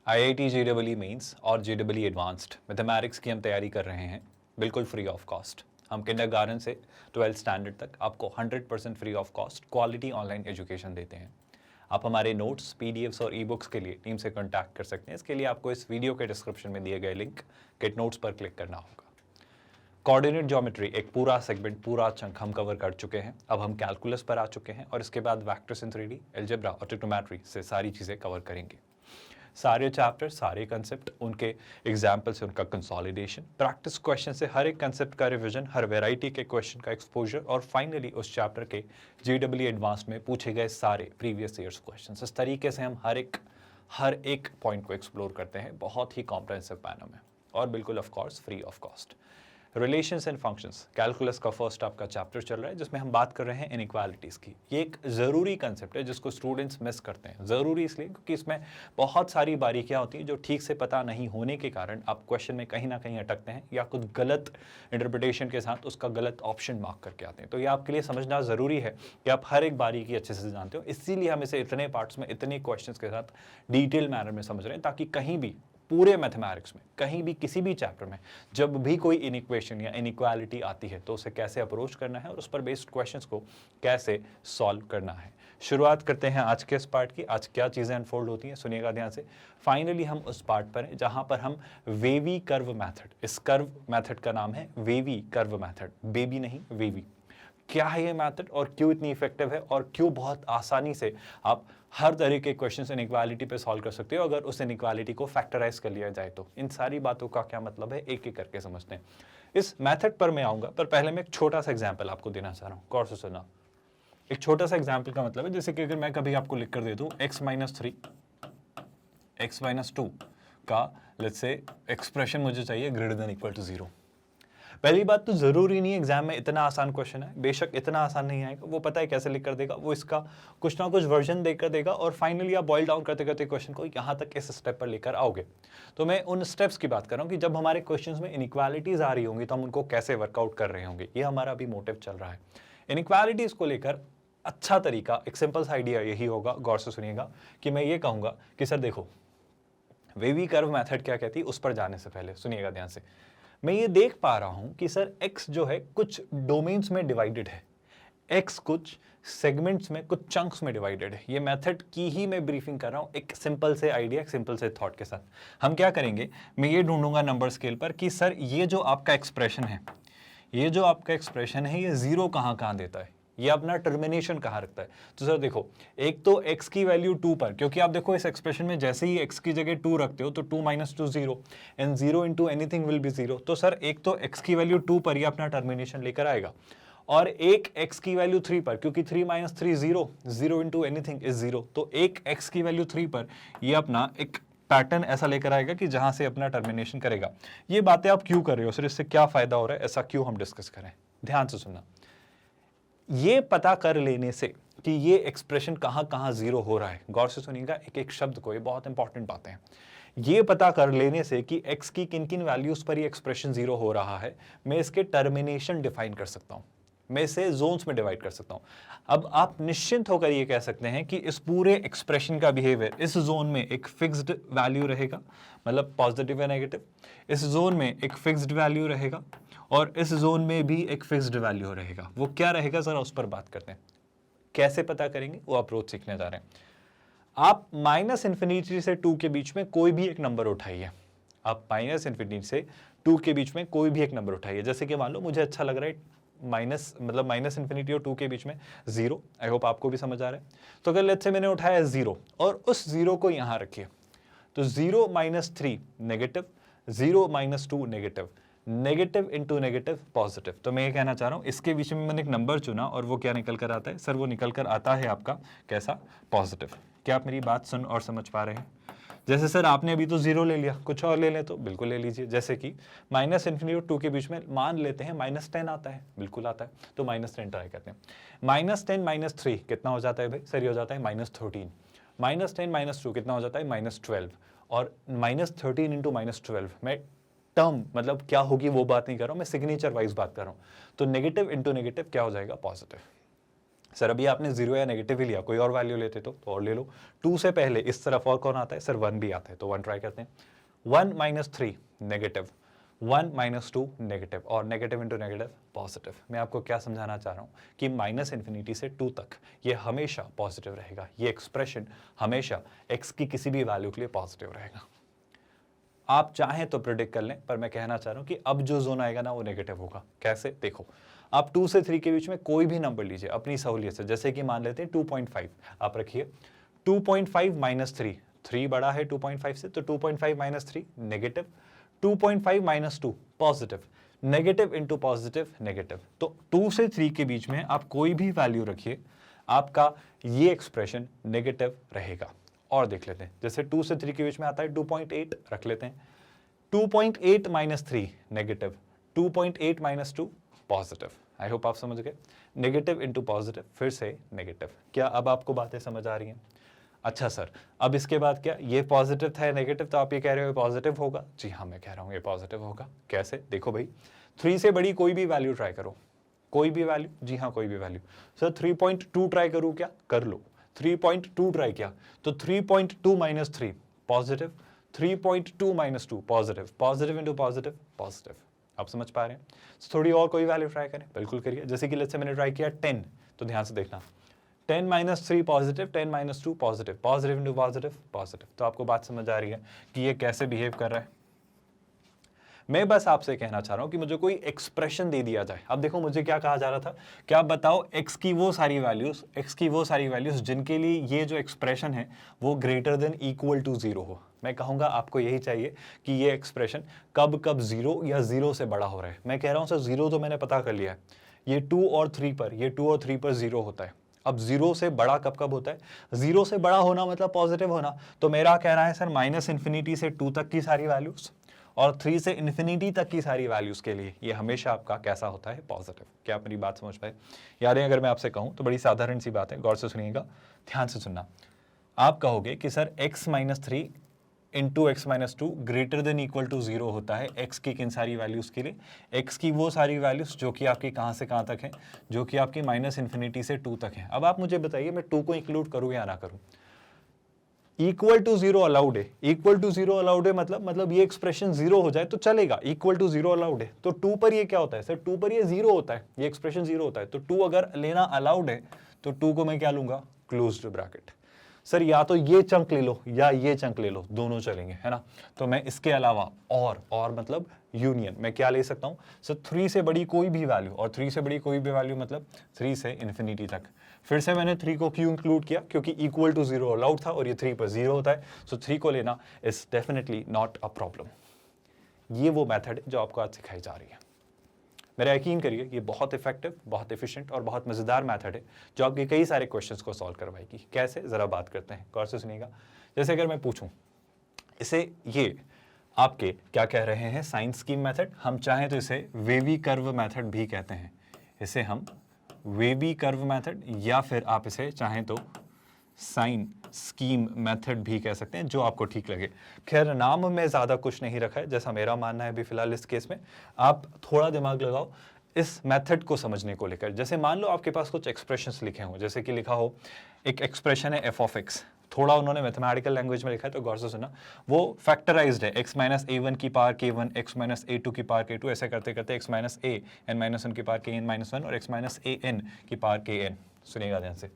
IIT JEE mains और JEE advanced mathematics की हम तैयारी कर रहे हैं बिल्कुल फ्री ऑफ कॉस्ट। हम किंडरगार्टन से 12th स्टैंडर्ड तक आपको 100% free of cost quality online education देते हैं। आप हमारे नोट्स, PDFs और ई-बुक्स के लिए टीम से कॉन्टैक्ट कर सकते हैं। इसके लिए आपको इस वीडियो के डिस्क्रिप्शन में दिए गए लिंक गेट नोट्स पर क्लिक करना होगा। कोऑर्डिनेट ज्योमेट्री एक पूरा सेगमेंट, पूरा चंक हम कवर कर चुके हैं। अब हम कैलकुलस पर आ चुके हैं और इसके बाद वेक्टर्स इन 3D, अलजेब्रा और ट्रिग्नोमेट्री से सारी चीज़ें कवर करेंगे। सारे चैप्टर, सारे कंसेप्ट, उनके एग्जाम्पल से उनका कंसोलिडेशन, प्रैक्टिस क्वेश्चन से हर एक कंसेप्ट का रिवीजन, हर वैरायटी के क्वेश्चन का एक्सपोजर और फाइनली उस चैप्टर के JEE एडवांस में पूछे गए सारे प्रीवियस ईयर्स क्वेश्चन। इस तरीके से हम हर एक पॉइंट को एक्सप्लोर करते हैं बहुत ही कॉम्प्रहेंसिव मैनर में और बिल्कुल of course free of cost. Relations and functions calculus का फर्स्ट आपका चैप्टर चल रहा है जिसमें हम बात कर रहे हैं इनइक्वालिटीज़ की। ये एक ज़रूरी कंसेप्ट है जिसको स्टूडेंट्स मिस करते हैं। ज़रूरी इसलिए क्योंकि इसमें बहुत सारी बारीकियां होती हैं जो ठीक से पता नहीं होने के कारण आप क्वेश्चन में कहीं ना कहीं अटकते हैं या कुछ गलत इंटरप्रिटेशन के साथ उसका गलत ऑप्शन मार्क करके आते हैं। तो ये आपके लिए समझना ज़रूरी है कि आप हर एक बारीकी अच्छे से जानते हो। इसीलिए हम इसे इतने पार्ट्स में, इतने क्वेश्चन के साथ डिटेल मैनर में समझ रहे हैं ताकि कहीं भी पूरे मैथमेटिक्स में, कहीं भी, किसी भी चैप्टर में जब भी कोई इनइक्वेशन या इनइक्वालिटी आती है तो उसे कैसे अप्रोच करना है और उस पर बेस्ड क्वेश्चंस को कैसे सॉल्व करना है। शुरुआत करते हैं आज के इस पार्ट की। आज क्या चीज़ें अनफोल्ड होती हैं सुनिएगा ध्यान से। फाइनली हम उस पार्ट पर हैं जहां पर हम वेवी कर्व मैथड, इस कर्व मैथड का नाम है वेवी कर्व मैथड, बेबी नहीं वेवी। क्या है ये मैथड और क्यों इतनी इफेक्टिव है और क्यों बहुत आसानी से आप हर तरह के क्वेश्चंस इनइक्वालिटी पे सॉल्व कर सकते हो अगर उस इनइक्वालिटी को फैक्टराइज कर लिया जाए तो। इन सारी बातों का क्या मतलब है एक एक करके समझते हैं। इस मैथड पर मैं आऊंगा, पर पहले मैं एक छोटा सा एग्जाम्पल आपको देना चाह रहा हूँ, गौर से सुनना। एक छोटा सा एग्जाम्पल का मतलब है जैसे कि अगर मैं कभी आपको लिख कर दे दूँ x-3 x-2 का लेट्स से एक्सप्रेशन मुझे चाहिए ग्रेटर देन इक्वल टू 0। पहली बात तो जरूरी नहीं एग्जाम में इतना आसान क्वेश्चन है, बेशक इतना आसान नहीं आएगा, वो पता है कैसे लिख कर देगा, वो इसका कुछ ना कुछ वर्जन देकर देगा और फाइनली आप बॉइल डाउन करते करते क्वेश्चन को यहाँ तक इस स्टेप पर लेकर आओगे। तो मैं उन स्टेप्स की बात कर रहा हूँ कि जब हमारे क्वेश्चंस में इनइक्वालिटीज आ रही होंगी तो हम उनको कैसे वर्कआउट कर रहे होंगे। ये हमारा अभी मोटिव चल रहा है। इनइक्वालिटीज को लेकर अच्छा तरीका, एक सिंपल सा आइडिया यही होगा, गौर से सुनिएगा, कि मैं ये कहूँगा कि सर देखो वेवी कर्व मेथड क्या कहती है, उस पर जाने से पहले सुनिएगा ध्यान से। मैं ये देख पा रहा हूं कि सर x जो है कुछ डोमेन्स में डिवाइडेड है, x कुछ सेगमेंट्स में, कुछ चंक्स में डिवाइडेड है। ये मेथड की ही मैं ब्रीफिंग कर रहा हूं एक सिंपल से आइडिया, एक सिंपल से थॉट के साथ। हम क्या करेंगे, मैं ये ढूंढूंगा नंबर स्केल पर कि सर ये जो आपका एक्सप्रेशन है, ये जो आपका एक्सप्रेशन है, ये जीरो कहाँ कहाँ देता है, ये अपना टर्मिनेशन कहाँ रखता है। तो सर देखो, एक तो x की वैल्यू 2 पर, क्योंकि आप देखो इस एक्सप्रेशन में जैसे ही x की जगह 2 रखते हो तो 2 - 2 0 and 0 into anything will be 0। तो सर एक तो x की वैल्यू 2 पर ये अपना टर्मिनेशन लेकर आएगा और एक x की वैल्यू 3 पर, क्योंकि 3 - 3 0, 0 इंटू एनीथिंग इज 0। तो एक x की वैल्यू 3 पर ये अपना एक पैटर्न ऐसा लेकर आएगा कि जहां से अपना टर्मिनेशन करेगा। ये बातें आप क्यों कर रहे हो सर, इससे क्या फायदा हो रहा है, ऐसा क्यों हम डिस्कस करें, ध्यान से सुनना। ये पता कर लेने से कि ये एक्सप्रेशन कहां कहां जीरो हो रहा है, गौर से सुनिएगा एक एक शब्द को, ये बहुत इंपॉर्टेंट बातें हैं। ये पता कर लेने से कि x की किन किन वैल्यूज पर ये एक्सप्रेशन जीरो हो रहा है, मैं इसके टर्मिनेशन डिफाइन कर सकता हूं, मैं इसे जोन्स में डिवाइड कर सकता हूं। अब आप निश्चिंत होकर ये कह सकते हैं कि इस पूरे एक्सप्रेशन का बिहेवियर इस जोन में एक फिक्स्ड वैल्यू रहेगा, मतलब पॉजिटिव या नेगेटिव, इस जोन में एक फिक्स्ड वैल्यू रहेगा और इस जोन में भी एक फिक्स्ड वैल्यू रहेगा। वो क्या रहेगा जरा उस पर बात करते हैं। कैसे पता करेंगे वो अप्रोच सीखने जा रहे हैं। आप -∞ से 2 के बीच में कोई भी एक नंबर उठाइए, आप -∞ से 2 के बीच में कोई भी एक नंबर उठाइए। जैसे कि मान लो मुझे अच्छा लग रहा है -∞ और 2 के बीच में 0, आई होप आपको भी समझ आ रहा है। तो अगर लेट्स से मैंने उठाया 0 और उस 0 को यहां रखिए, तो 0 - 3 negative, 0 - 2 negative, negative into negative positive. तो मैं ये कहना चाह रहा हूं इसके बीच में मैंने एक नंबर चुना और वो क्या निकल कर आता है सर, वो निकल कर आता है आपका कैसा, पॉजिटिव। क्या आप मेरी बात सुन और समझ पा रहे हैं। जैसे सर आपने अभी तो 0 ले लिया, कुछ और ले लें तो बिल्कुल ले लीजिए। जैसे कि -∞ और 2 के बीच में मान लेते हैं -10 आता है, बिल्कुल आता है, तो -10 ट्राई करते हैं। -10 - 3 कितना हो जाता है भाई, सर ये हो जाता है -13। -10 - 2 कितना हो जाता है, -12। और -13 इंटू -12 मैं टर्म मतलब क्या होगी वो बात नहीं कर रहा हूं, मैं सिग्नेचर वाइज बात कर रहा हूं। तो नेगेटिव इंटू नेगेटिव क्या हो जाएगा, पॉजिटिव। सर अभी आपने 0 या नेगेटिव ही लिया, कोई और वैल्यू लेते तो और ले लो। 2 से पहले इस तरफ और कौन आता है सर, 1 भी आता है, तो 1 ट्राई करते हैं। 1 माइनस 3 नेगेटिव, 1 माइनस 2 नेगेटिव, और नेगेटिव इंटू नेगेटिव पॉजिटिव। मैं आपको क्या समझाना चाह रहा हूँ कि माइनस इन्फिनिटी से 2 तक ये हमेशा पॉजिटिव रहेगा, ये एक्सप्रेशन हमेशा x की किसी भी वैल्यू के लिए पॉजिटिव रहेगा। आप चाहें तो प्रिडिक्ट कर लें, पर मैं कहना चाह रहा हूं कि अब जो जोन आएगा ना वो नेगेटिव होगा। कैसे, देखो आप 2 से 3 के बीच में कोई भी नंबर लीजिए अपनी सहूलियत से, जैसे कि मान लेते हैं 2.5 आप रखिए। 2.5 माइनस 3, 3 बड़ा है 2.5 से, तो 2.5 minus 3 negative, 2.5 minus 2 positive, negative into positive negative. तो 2 से 3 के बीच में आप कोई भी वैल्यू रखिए, आपका ये एक्सप्रेशन नेगेटिव रहेगा। और देख लेते हैं, जैसे 2 से 3 के बीच में आता है 2.8 रख लेते हैं। 2.8 minus 3 negative, 2.8 minus 2 positive. I hope आप समझ गए, नेगेटिव इंटू पॉजिटिव फिर से नेगेटिव। क्या अब आपको बातें समझ आ रही हैं? अच्छा सर, अब इसके बाद क्या, ये पॉजिटिव था नेगेटिव, तो आप ये कह रहे हो पॉजिटिव होगा? जी हाँ, मैं कह रहा हूँ ये पॉजिटिव होगा। कैसे, देखो भाई 3 से बड़ी कोई भी वैल्यू ट्राई करो, कोई भी वैल्यू, जी हाँ कोई भी वैल्यू। सर 3.2 ट्राई करूँ क्या? कर लो। 3.2 ट्राई किया तो 3.2 minus 3 positive, 3.2 minus 2 positive, positive into positive positive. आप समझ पा रहे हैं? थोड़ी और कोई वैल्यू ट्राई करें, बिल्कुल करिए। जैसे कि लेट्स से मैंने ट्राई किया 10, तो ध्यान से देखना 10 minus 3 positive, 10 minus 2 positive, positive into positive positive. तो आपको बात समझ आ रही है कि ये कैसे बिहेव कर रहा है। मैं बस आपसे कहना चाह रहा हूं कि मुझे कोई एक्सप्रेशन दे दिया जाए। अब देखो मुझे क्या कहा जा रहा था, क्या बताओ x की वो सारी वैल्यूज जिनके लिए ये जो एक्सप्रेशन है वो ग्रेटर देन इक्वल टू 0 हो। मैं कहूंगा आपको यही चाहिए कि ये एक्सप्रेशन कब कब 0 या 0 से बड़ा हो रहा है। मैं कह रहा हूं सर 0 तो मैंने पता कर लिया है, ये 2 और 3 पर 0 होता है। अब 0 से बड़ा कब कब होता है? 0 से बड़ा होना मतलब पॉजिटिव होना। तो मेरा कहना है सर माइनस इन्फिनिटी से 2 तक की सारी वैल्यूज और 3 से इन्फिनिटी तक की सारी वैल्यूज के लिए ये हमेशा आपका कैसा होता है? पॉजिटिव। क्या आप मेरी बात समझ पाए? यार अगर मैं आपसे कहूं तो बड़ी साधारण सी बात है, गौर से सुनिएगा, ध्यान से सुनना। आप कहोगे कि sir x minus 3 into x minus 2 greater than equal to 0 होता है x की किन सारी वैल्यूज के लिए? x की वो सारी वैल्यूज जो कि आपकी कहां से कहां तक है? जो कि आपकी माइनस इन्फिनिटी से 2 तक है। अब आप मुझे बताइए मैं 2 को इंक्लूड करूं या ना करूं? इक्वल टू 0 अलाउड है, इक्वल टू 0 अलाउड है मतलब ये एक्सप्रेशन 0 हो जाए तो चलेगा, इक्वल टू 0 अलाउड है। तो 2 पर ये क्या होता है सर? 2 पर ये 0 होता है, ये एक्सप्रेशन 0 होता है। तो 2 अगर लेना अलाउड है तो 2 को मैं क्या लूंगा? Closed bracket. सर या तो ये चंक ले लो या ये चंक ले लो, दोनों चलेंगे, है ना? तो मैं इसके अलावा और मतलब यूनियन मैं क्या ले सकता हूं सर? 3 से बड़ी कोई भी वैल्यू, और 3 से बड़ी कोई भी वैल्यू मतलब 3 से इन्फिनिटी तक। फिर से मैंने 3 को क्यों इंक्लूड किया? क्योंकि इक्वल टू 0 अलाउड था और ये 3 पर 0 होता है, सो 3 को लेना is definitely not a problem. ये वो मेथड है जो आपको आज सिखाई जा रही है। मेरा यकीन करिए ये बहुत इफेक्टिव, बहुत एफिशिएंट और बहुत मज़ेदार मेथड है जो आपके कई सारे क्वेश्चंस को सॉल्व करवाएगी। कैसे, ज़रा बात करते हैं, गौर से सुनिएगा। जैसे अगर मैं पूछूं इसे, ये आपके क्या कह रहे हैं? Sign scheme method. हम चाहें तो इसे वेवी कर्व मेथड भी कहते हैं, इसे हम वेवी कर्व मेथड, या फिर आप इसे चाहें तो साइन स्कीम मेथड भी कह सकते हैं, जो आपको ठीक लगे। खैर नाम में ज़्यादा कुछ नहीं रखा है, जैसा मेरा मानना है अभी फिलहाल इस केस में। आप थोड़ा दिमाग लगाओ इस मेथड को समझने को लेकर। जैसे मान लो आपके पास कुछ एक्सप्रेशंस लिखे हों, जैसे कि लिखा हो एक एक्सप्रेशन है एफ ऑफ एक्स, थोड़ा उन्होंने मैथमेटिकल लैंग्वेज में लिखा है तो गौर से सुनना। वो फैक्टराइज्ड है, x माइनस a1 की power k1, x minus a2 की पावर k2, ऐसे करते करते x minus a n minus 1 की पावर k n माइनस 1 और x माइनस a n की पावर k n। सुनिएगा ध्यान से।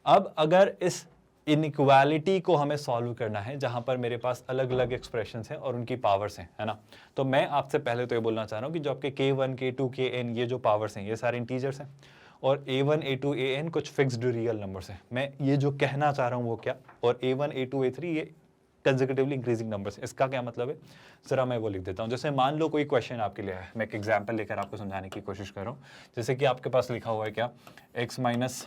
अब अगर इस इनइक्वालिटी को हमें सॉल्व करना है जहां पर मेरे पास अलग अलग एक्सप्रेशंस हैं और उनकी पावर्स हैं, है ना? तो मैं आपसे पहले तो ये बोलना चाह रहा हूं कि जो आपके k1, k2, kn ये जो पावर्स हैं ये सारे इंटीजर्स हैं, और a1, a2, an कुछ फिक्स्ड रियल नंबर्स हैं। मैं ये जो कहना चाह रहा हूं वो क्या, और a1, a2, a3 ये कंसेक्यूटिवली इंक्रीजिंग नंबर्स। इसका क्या मतलब है, जरा मैं वो लिख देता हूं। जैसे मान लो कोई क्वेश्चन आपके लिए है, मैं एक एग्जाम्पल लेकर आपको समझाने की कोशिश कर रहा हूँ। जैसे कि आपके पास लिखा हुआ है क्या, x माइनस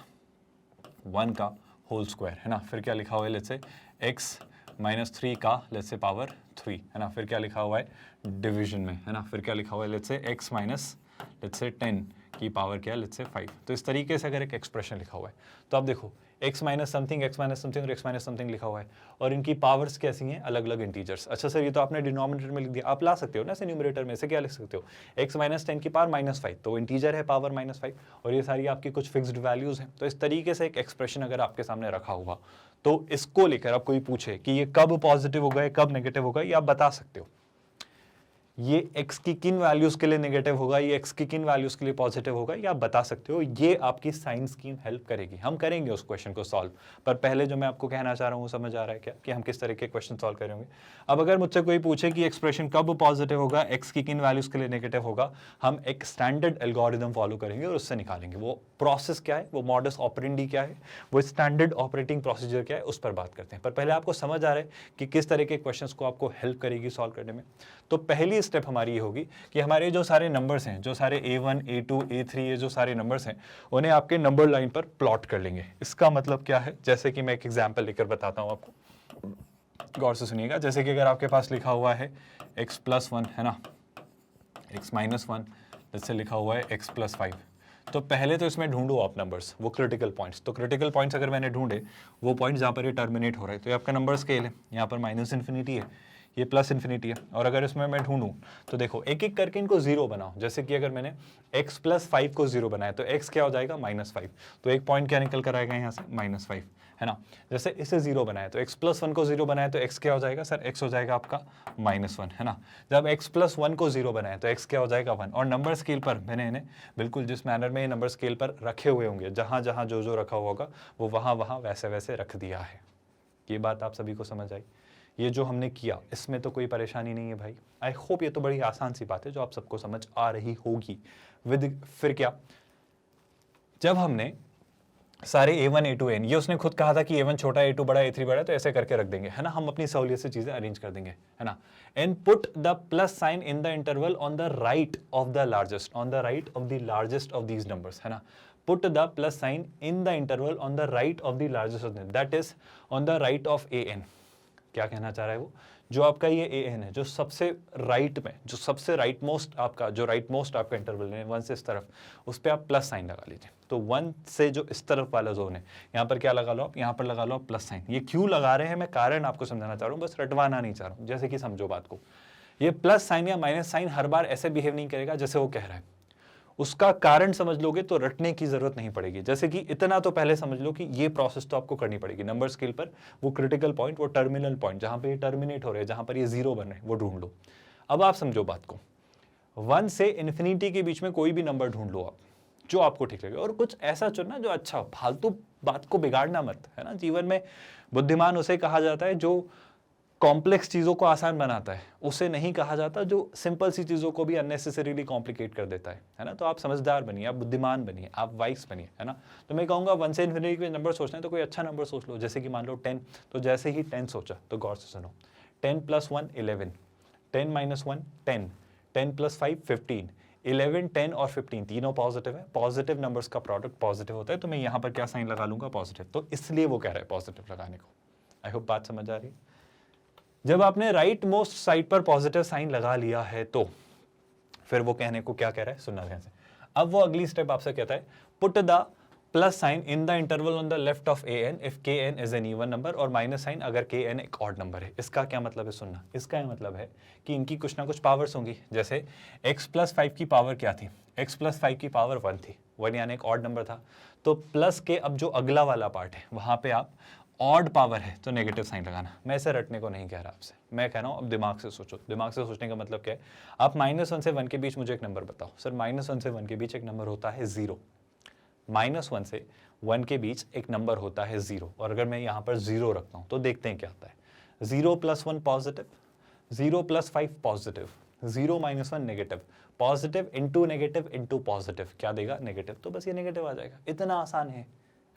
1 का होल स्क्वायर, है ना? फिर क्या लिखा हुआ है, लेट्स से x माइनस 3 का लेट्स से पावर 3, है ना? फिर क्या लिखा हुआ है डिवीजन में, है ना? फिर क्या लिखा हुआ है, let's say x minus let's say 10 की पावर क्या है, लेट्स से 5। तो इस तरीके से अगर एक एक्सप्रेशन लिखा हुआ है तो आप देखो x माइनस समथिंग और x माइनस समथिंग लिखा हुआ है और इनकी पावर्स कैसी हैं, अलग अलग इंटीजर्स। अच्छा सर ये तो आपने डिनोमिनेटर में लिख दिया, आप ला सकते हो ना ऐसे न्यूमरेटर में, से क्या लिख सकते हो, x माइनस 10 की पावर -5, तो इंटीजर है पावर -5 और ये सारी आपकी कुछ फिक्स्ड वैल्यूज हैं। तो इस तरीके से एक एक्सप्रेशन अगर आपके सामने रखा हुआ तो इसको लेकर आप कोई पूछे कि ये कब पॉजिटिव होगा, कब नेगेटिव होगा, ये आप बता सकते हो। ये x की किन वैल्यूज के लिए नेगेटिव होगा, ये x की किन वैल्यूज के लिए पॉजिटिव होगा, ये आप बता सकते हो। ये आपकी साइन स्कीम हेल्प करेगी। हम करेंगे उस क्वेश्चन को सॉल्व, पर पहले जो मैं आपको कहना चाह रहा हूँ समझ आ रहा है क्या कि हम किस तरह के क्वेश्चन सॉल्व करेंगे। अब अगर मुझसे कोई पूछे कि एक्सप्रेशन कब पॉजिटिव होगा, x की किन वैल्यूज के लिए नेगेटिव होगा, हम एक स्टैंडर्ड एल्गोरिदम फॉलो करेंगे और उससे निकालेंगे। वो प्रोसेस क्या है, वो मॉडस ऑपरेंडी क्या है, वो स्टैंडर्ड ऑपरेटिंग प्रोसीजर क्या है, उस पर बात करते हैं। पर पहले आपको समझ आ रहा है कि किस तरह के क्वेश्चंस को आपको हेल्प करेगी सॉल्व करने में। तो पहली स्टेप हमारी ये होगी कि हमारे जो सारे नंबर्स हैं, जो सारे A1, A2, A3 ये जो सारे नंबर्स हैं, उन्हें आपके नंबर लाइन पर प्लॉट कर लेंगे। इसका मतलब क्या है, जैसे कि मैं एक एग्जांपल लेकर बताता हूं आपको, गौर से सुनिएगा। जैसे कि अगर आपके पास लिखा हुआ है x+1 है ना, x-1, जैसे लिखा हुआ है x+5, तो पहले तो इसमें ढूंढो आप नंबर्स, वो क्रिटिकल पॉइंट्स। तो क्रिटिकल पॉइंट्स अगर मैंने ढूंढे, वो पॉइंट जहाँ पर ये टर्मिनेट हो रहा है, तो ये आपका नंबर स्केल है। यहाँ पर -∞ है, ये +∞ है। और अगर इसमें मैं ढूंढूं तो देखो एक एक करके इनको 0 बनाओ। जैसे कि अगर मैंने x+5 को 0 बनाया तो x क्या हो जाएगा, -5, तो एक पॉइंट क्या निकल कर आएगा यहाँ से, -5 है ना। जैसे इसे 0 बनाया तो x+1 को 0 बनाया तो x क्या हो जाएगा सर, x हो जाएगा आपका -1 है ना। जब x+1 को 0 बनाया तो x क्या हो जाएगा 1। और नंबर स्केल पर मैंने इन्हें बिल्कुल जिस मैनर में ये नंबर स्केल पर रखे हुए होंगे, जहाँ जहाँ जो जो रखा हुआ होगा वो वहाँ वहाँ वैसे वैसे रख दिया है। ये बात आप सभी को समझ आई। ये जो हमने किया इसमें तो कोई परेशानी नहीं है भाई। आई होप ये तो बड़ी आसान सी बात है जो आप सबको समझ आ रही होगी। फिर क्या, जब हमने सारे A1, A2, N, ये उसने खुद कहा था कि A1 छोटा, A2 बड़ा, A3 बड़ा, तो ऐसे करके रख देंगे है ना। हम अपनी सहूलियत से चीजें अरेंज कर देंगे है ना। And put the plus sign in the interval on the right of the largest, on the right of the largest of these numbers है ना। Put the plus sign in the interval on the right of the largest of the, that is on the right of AN। क्या कहना चाह रहा है वो, जो आपका ये AN है, जो सबसे राइट में, जो सबसे राइट मोस्ट आपका, जो राइट मोस्ट आपका इंटरवल है 1 से इस तरफ, उस पर आप प्लस साइन लगा लीजिए। तो 1 से जो इस तरफ वाला जोन है, यहाँ पर क्या लगा लो आप, यहाँ पर लगा लो प्लस साइन। ये क्यों लगा रहे हैं मैं कारण आपको समझाना चाह रहा हूँ, बस रटवाना नहीं चाह रहा हूँ, जैसे कि समझो बात को। ये प्लस साइन या माइनस साइन हर बार ऐसे बिहेव नहीं करेगा जैसे वो कह रहा है। उसका कारण समझ लोगे तो रटने की जरूरत नहीं पड़ेगी। जैसे कि इतना तो पहले समझ लो कि ये प्रोसेस तो आपको करनी पड़ेगी। नंबर स्केल पर वो क्रिटिकल पॉइंट, वो टर्मिनल पॉइंट जहां पे ये टर्मिनेट हो रहे हैं, जहां पर ये 0 बन रहे हैं, वो ढूंढ लो। अब आप समझो बात को, 1 से इन्फिनिटी के बीच में कोई भी नंबर ढूंढ लो आप, जो आपको ठीक लगे, और कुछ ऐसा चुनना जो अच्छा, फालतू बात को बिगाड़ना मत है ना। जीवन में बुद्धिमान उसे कहा जाता है जो कॉम्प्लेक्स चीजों को आसान बनाता है, उसे नहीं कहा जाता जो सिंपल सी चीजों को भी अननेसेसरीली कॉम्प्लिकेट कर देता है ना। तो आप समझदार बनिए, आप बुद्धिमान बनिए, आप वाइस बनिए है ना। तो मैं कहूंगा 1 से इन्फिनिटी के नंबर सोचना है तो कोई अच्छा नंबर सोच लो, जैसे कि मान लो 10। तो जैसे ही 10 सोचा तो गौर से सुनो, 10 + 1 11, 10 - 1 10, 10 + 5 15, 11, 10 और 15 तीनों पॉजिटिव है। पॉजिटिव नंबर्स का प्रोडक्ट पॉजिटिव होता है, तो मैं यहाँ पर क्या साइन लगा लूंगा, पॉजिटिव। तो इसलिए वो कह रहा है पॉजिटिव लगाने को। आई होप बात समझ आ रही है। जब आपने राइट मोस्ट साइड पर पॉजिटिव साइन लगा लिया है तो फिर वो कहने को क्या कह रहा है, सुनना ध्यान से। अब वो अगली स्टेप आपसे कहता है, put the plus sign in the interval on the left of AN if KN is an even number, और माइनस साइन अगर KN एक ऑड नंबर है। इसका क्या मतलब है, सुनना। इसका यह मतलब है कि इनकी कुछ ना कुछ पावर्स होंगी। जैसे x+5 की पावर क्या थी, x+5 की पावर 1 थी, 1 यानी एक ऑड नंबर था। तो प्लस के अब जो अगला वाला पार्ट है वहां पे आप ऑड पावर है तो नेगेटिव साइन लगाना। मैं इसे रटने को नहीं कह रहा आपसे, मैं कह रहा हूँ अब दिमाग से सोचो। दिमाग से सोचने का मतलब क्या है, आप -1 से 1 के बीच मुझे एक नंबर बताओ। सर -1 से 1 के बीच एक नंबर होता है 0। -1 से 1 के बीच एक नंबर होता है 0, और अगर मैं यहाँ पर 0 रखता हूँ तो देखते हैं क्या आता है। 0 + 1 positive, 0 + 5 positive, 0 - 1 negative, positive into negative into positive क्या देगा, नेगेटिव। तो बस ये नेगेटिव आ जाएगा, इतना आसान है।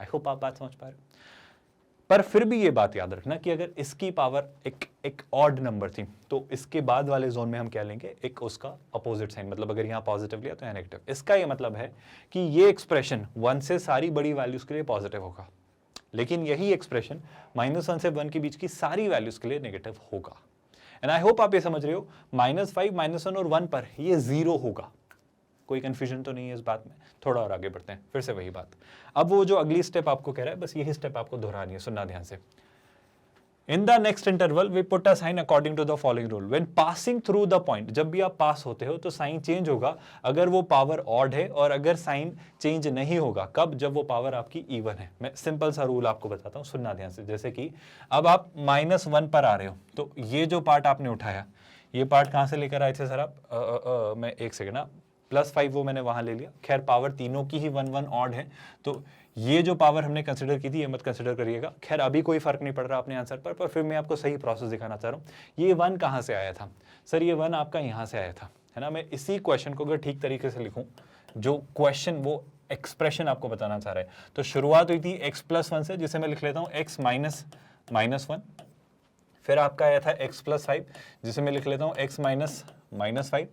आई होप आप बात समझ पा रहे हो। पर फिर भी ये बात याद रखना कि अगर इसकी पावर एक ऑड नंबर थी तो इसके बाद वाले जोन में हम क्या लेंगे, एक उसका अपोजिट साइन। मतलब अगर यहाँ पॉजिटिव लिया तो यहाँ नेगेटिव। इसका ये मतलब है कि ये एक्सप्रेशन 1 से सारी बड़ी वैल्यूज के लिए पॉजिटिव होगा, लेकिन यही एक्सप्रेशन -1 से 1 के बीच की सारी वैल्यूज के लिए नेगेटिव होगा। एंड आई होप आप ये समझ रहे हो, -5, -1 और 1 पर ये 0 होगा। कोई कन्फ्यूजन तो नहीं है इस बात में? थोड़ा और आगे बढ़ते हैं, फिर से वही बात। अब वो जो अगली स्टेप आपको कह रहा है, बस यही स्टेप आपको दोहरानी है, सुनना ध्यान से। In the next interval, we put a sign according to the following rule. When passing through the point, जब भी आप पास होते हो तो साइन चेंज होगा अगर वो पावर ऑड है, और अगर साइन चेंज नहीं होगा कब? जब वो पावर आपकी इवन है। मैं सिंपल सा रूल आपको बताता हूँ, सुनना ध्यान से। जैसे कि अब आप -1 पर आ रहे हो, तो ये जो पार्ट आपने उठाया, ये पार्ट कहाँ से लेकर आए थे सर आप? मैं एक सेकेंड ना, +5 वो मैंने वहाँ ले लिया। खैर पावर तीनों की ही 1 1 ऑड है, तो ये जो पावर हमने कंसिडर की थी ये मत कंसिडर करिएगा। खैर अभी कोई फर्क नहीं पड़ रहा अपने आंसर पर फिर मैं आपको सही प्रोसेस दिखाना चाह रहा हूँ। ये 1 कहाँ से आया था सर? ये 1 आपका यहाँ से आया था, है ना। मैं इसी क्वेश्चन को अगर ठीक तरीके से लिखूँ, जो क्वेश्चन वो एक्सप्रेशन आपको बताना चाह रहा है, तो शुरुआत हुई थी x+1 से, जिसे मैं लिख लेता हूँ x -1। फिर आपका आया था x+5, जिसे मैं लिख लेता हूँ x -5,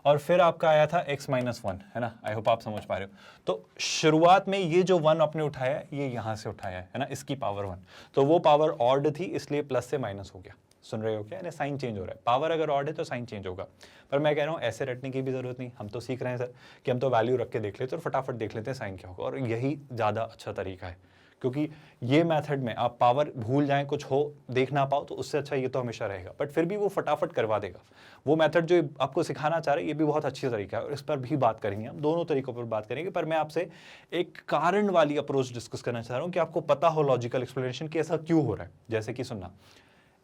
और फिर आपका आया था x -1, है ना। आई होप आप समझ पा रहे हो। तो शुरुआत में ये जो 1 आपने उठाया ये यहाँ से उठाया है ना, इसकी पावर 1, तो वो पावर ऑड थी, इसलिए प्लस से माइनस हो गया। सुन रहे हो क्या? यानी साइन चेंज हो रहा है। पावर अगर ऑड है तो साइन चेंज होगा, पर मैं कह रहा हूँ ऐसे रटने की भी जरूरत नहीं। हम तो सीख रहे हैं सर कि हम तो वैल्यू रख के देख लेते और फटाफट देख लेते हैं साइन क्या होगा, और यही ज़्यादा अच्छा तरीका है। क्योंकि ये मेथड में आप पावर भूल जाएं, कुछ हो देख ना पाओ, तो उससे अच्छा ये तो हमेशा रहेगा, बट फिर भी वो फटाफट करवा देगा। वो मेथड जो आपको सिखाना चाह रहे हैं ये भी बहुत अच्छी तरीका है, और इस पर भी बात करेंगे हम, दोनों तरीकों पर बात करेंगे। पर मैं आपसे एक कारण वाली अप्रोच डिस्कस करना चाह रहा हूँ कि आपको पता हो लॉजिकल एक्सप्लेनेशन कि ऐसा क्यों हो रहा है। जैसे कि सुनना,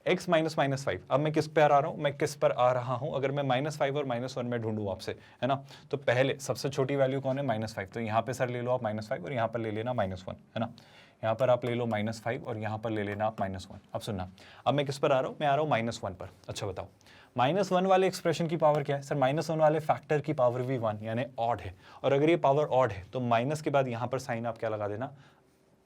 x -5, अब मैं किस पर आ रहा हूँ? मैं किस पर आ रहा हूँ? अगर मैं -5 और -1 में ढूंढूं आपसे, है ना, तो पहले सबसे छोटी वैल्यू कौन है? -5। तो यहाँ पे सर ले लो आप -5 और यहाँ पर ले लेना -1, है ना। यहाँ पर आप ले लो -5 और यहाँ पर ले लेना आप -1। अब सुनना, अब मैं किस पर आ रहा हूँ? मैं आ रहा हूँ -1 पर। अच्छा बताओ, -1 वाले एक्सप्रेशन की पावर क्या है सर? -1 वाले फैक्टर की पावर भी 1 यानी ऑड है, और अगर ये पावर ऑड है तो माइनस के बाद यहाँ पर साइन आप क्या लगा देना?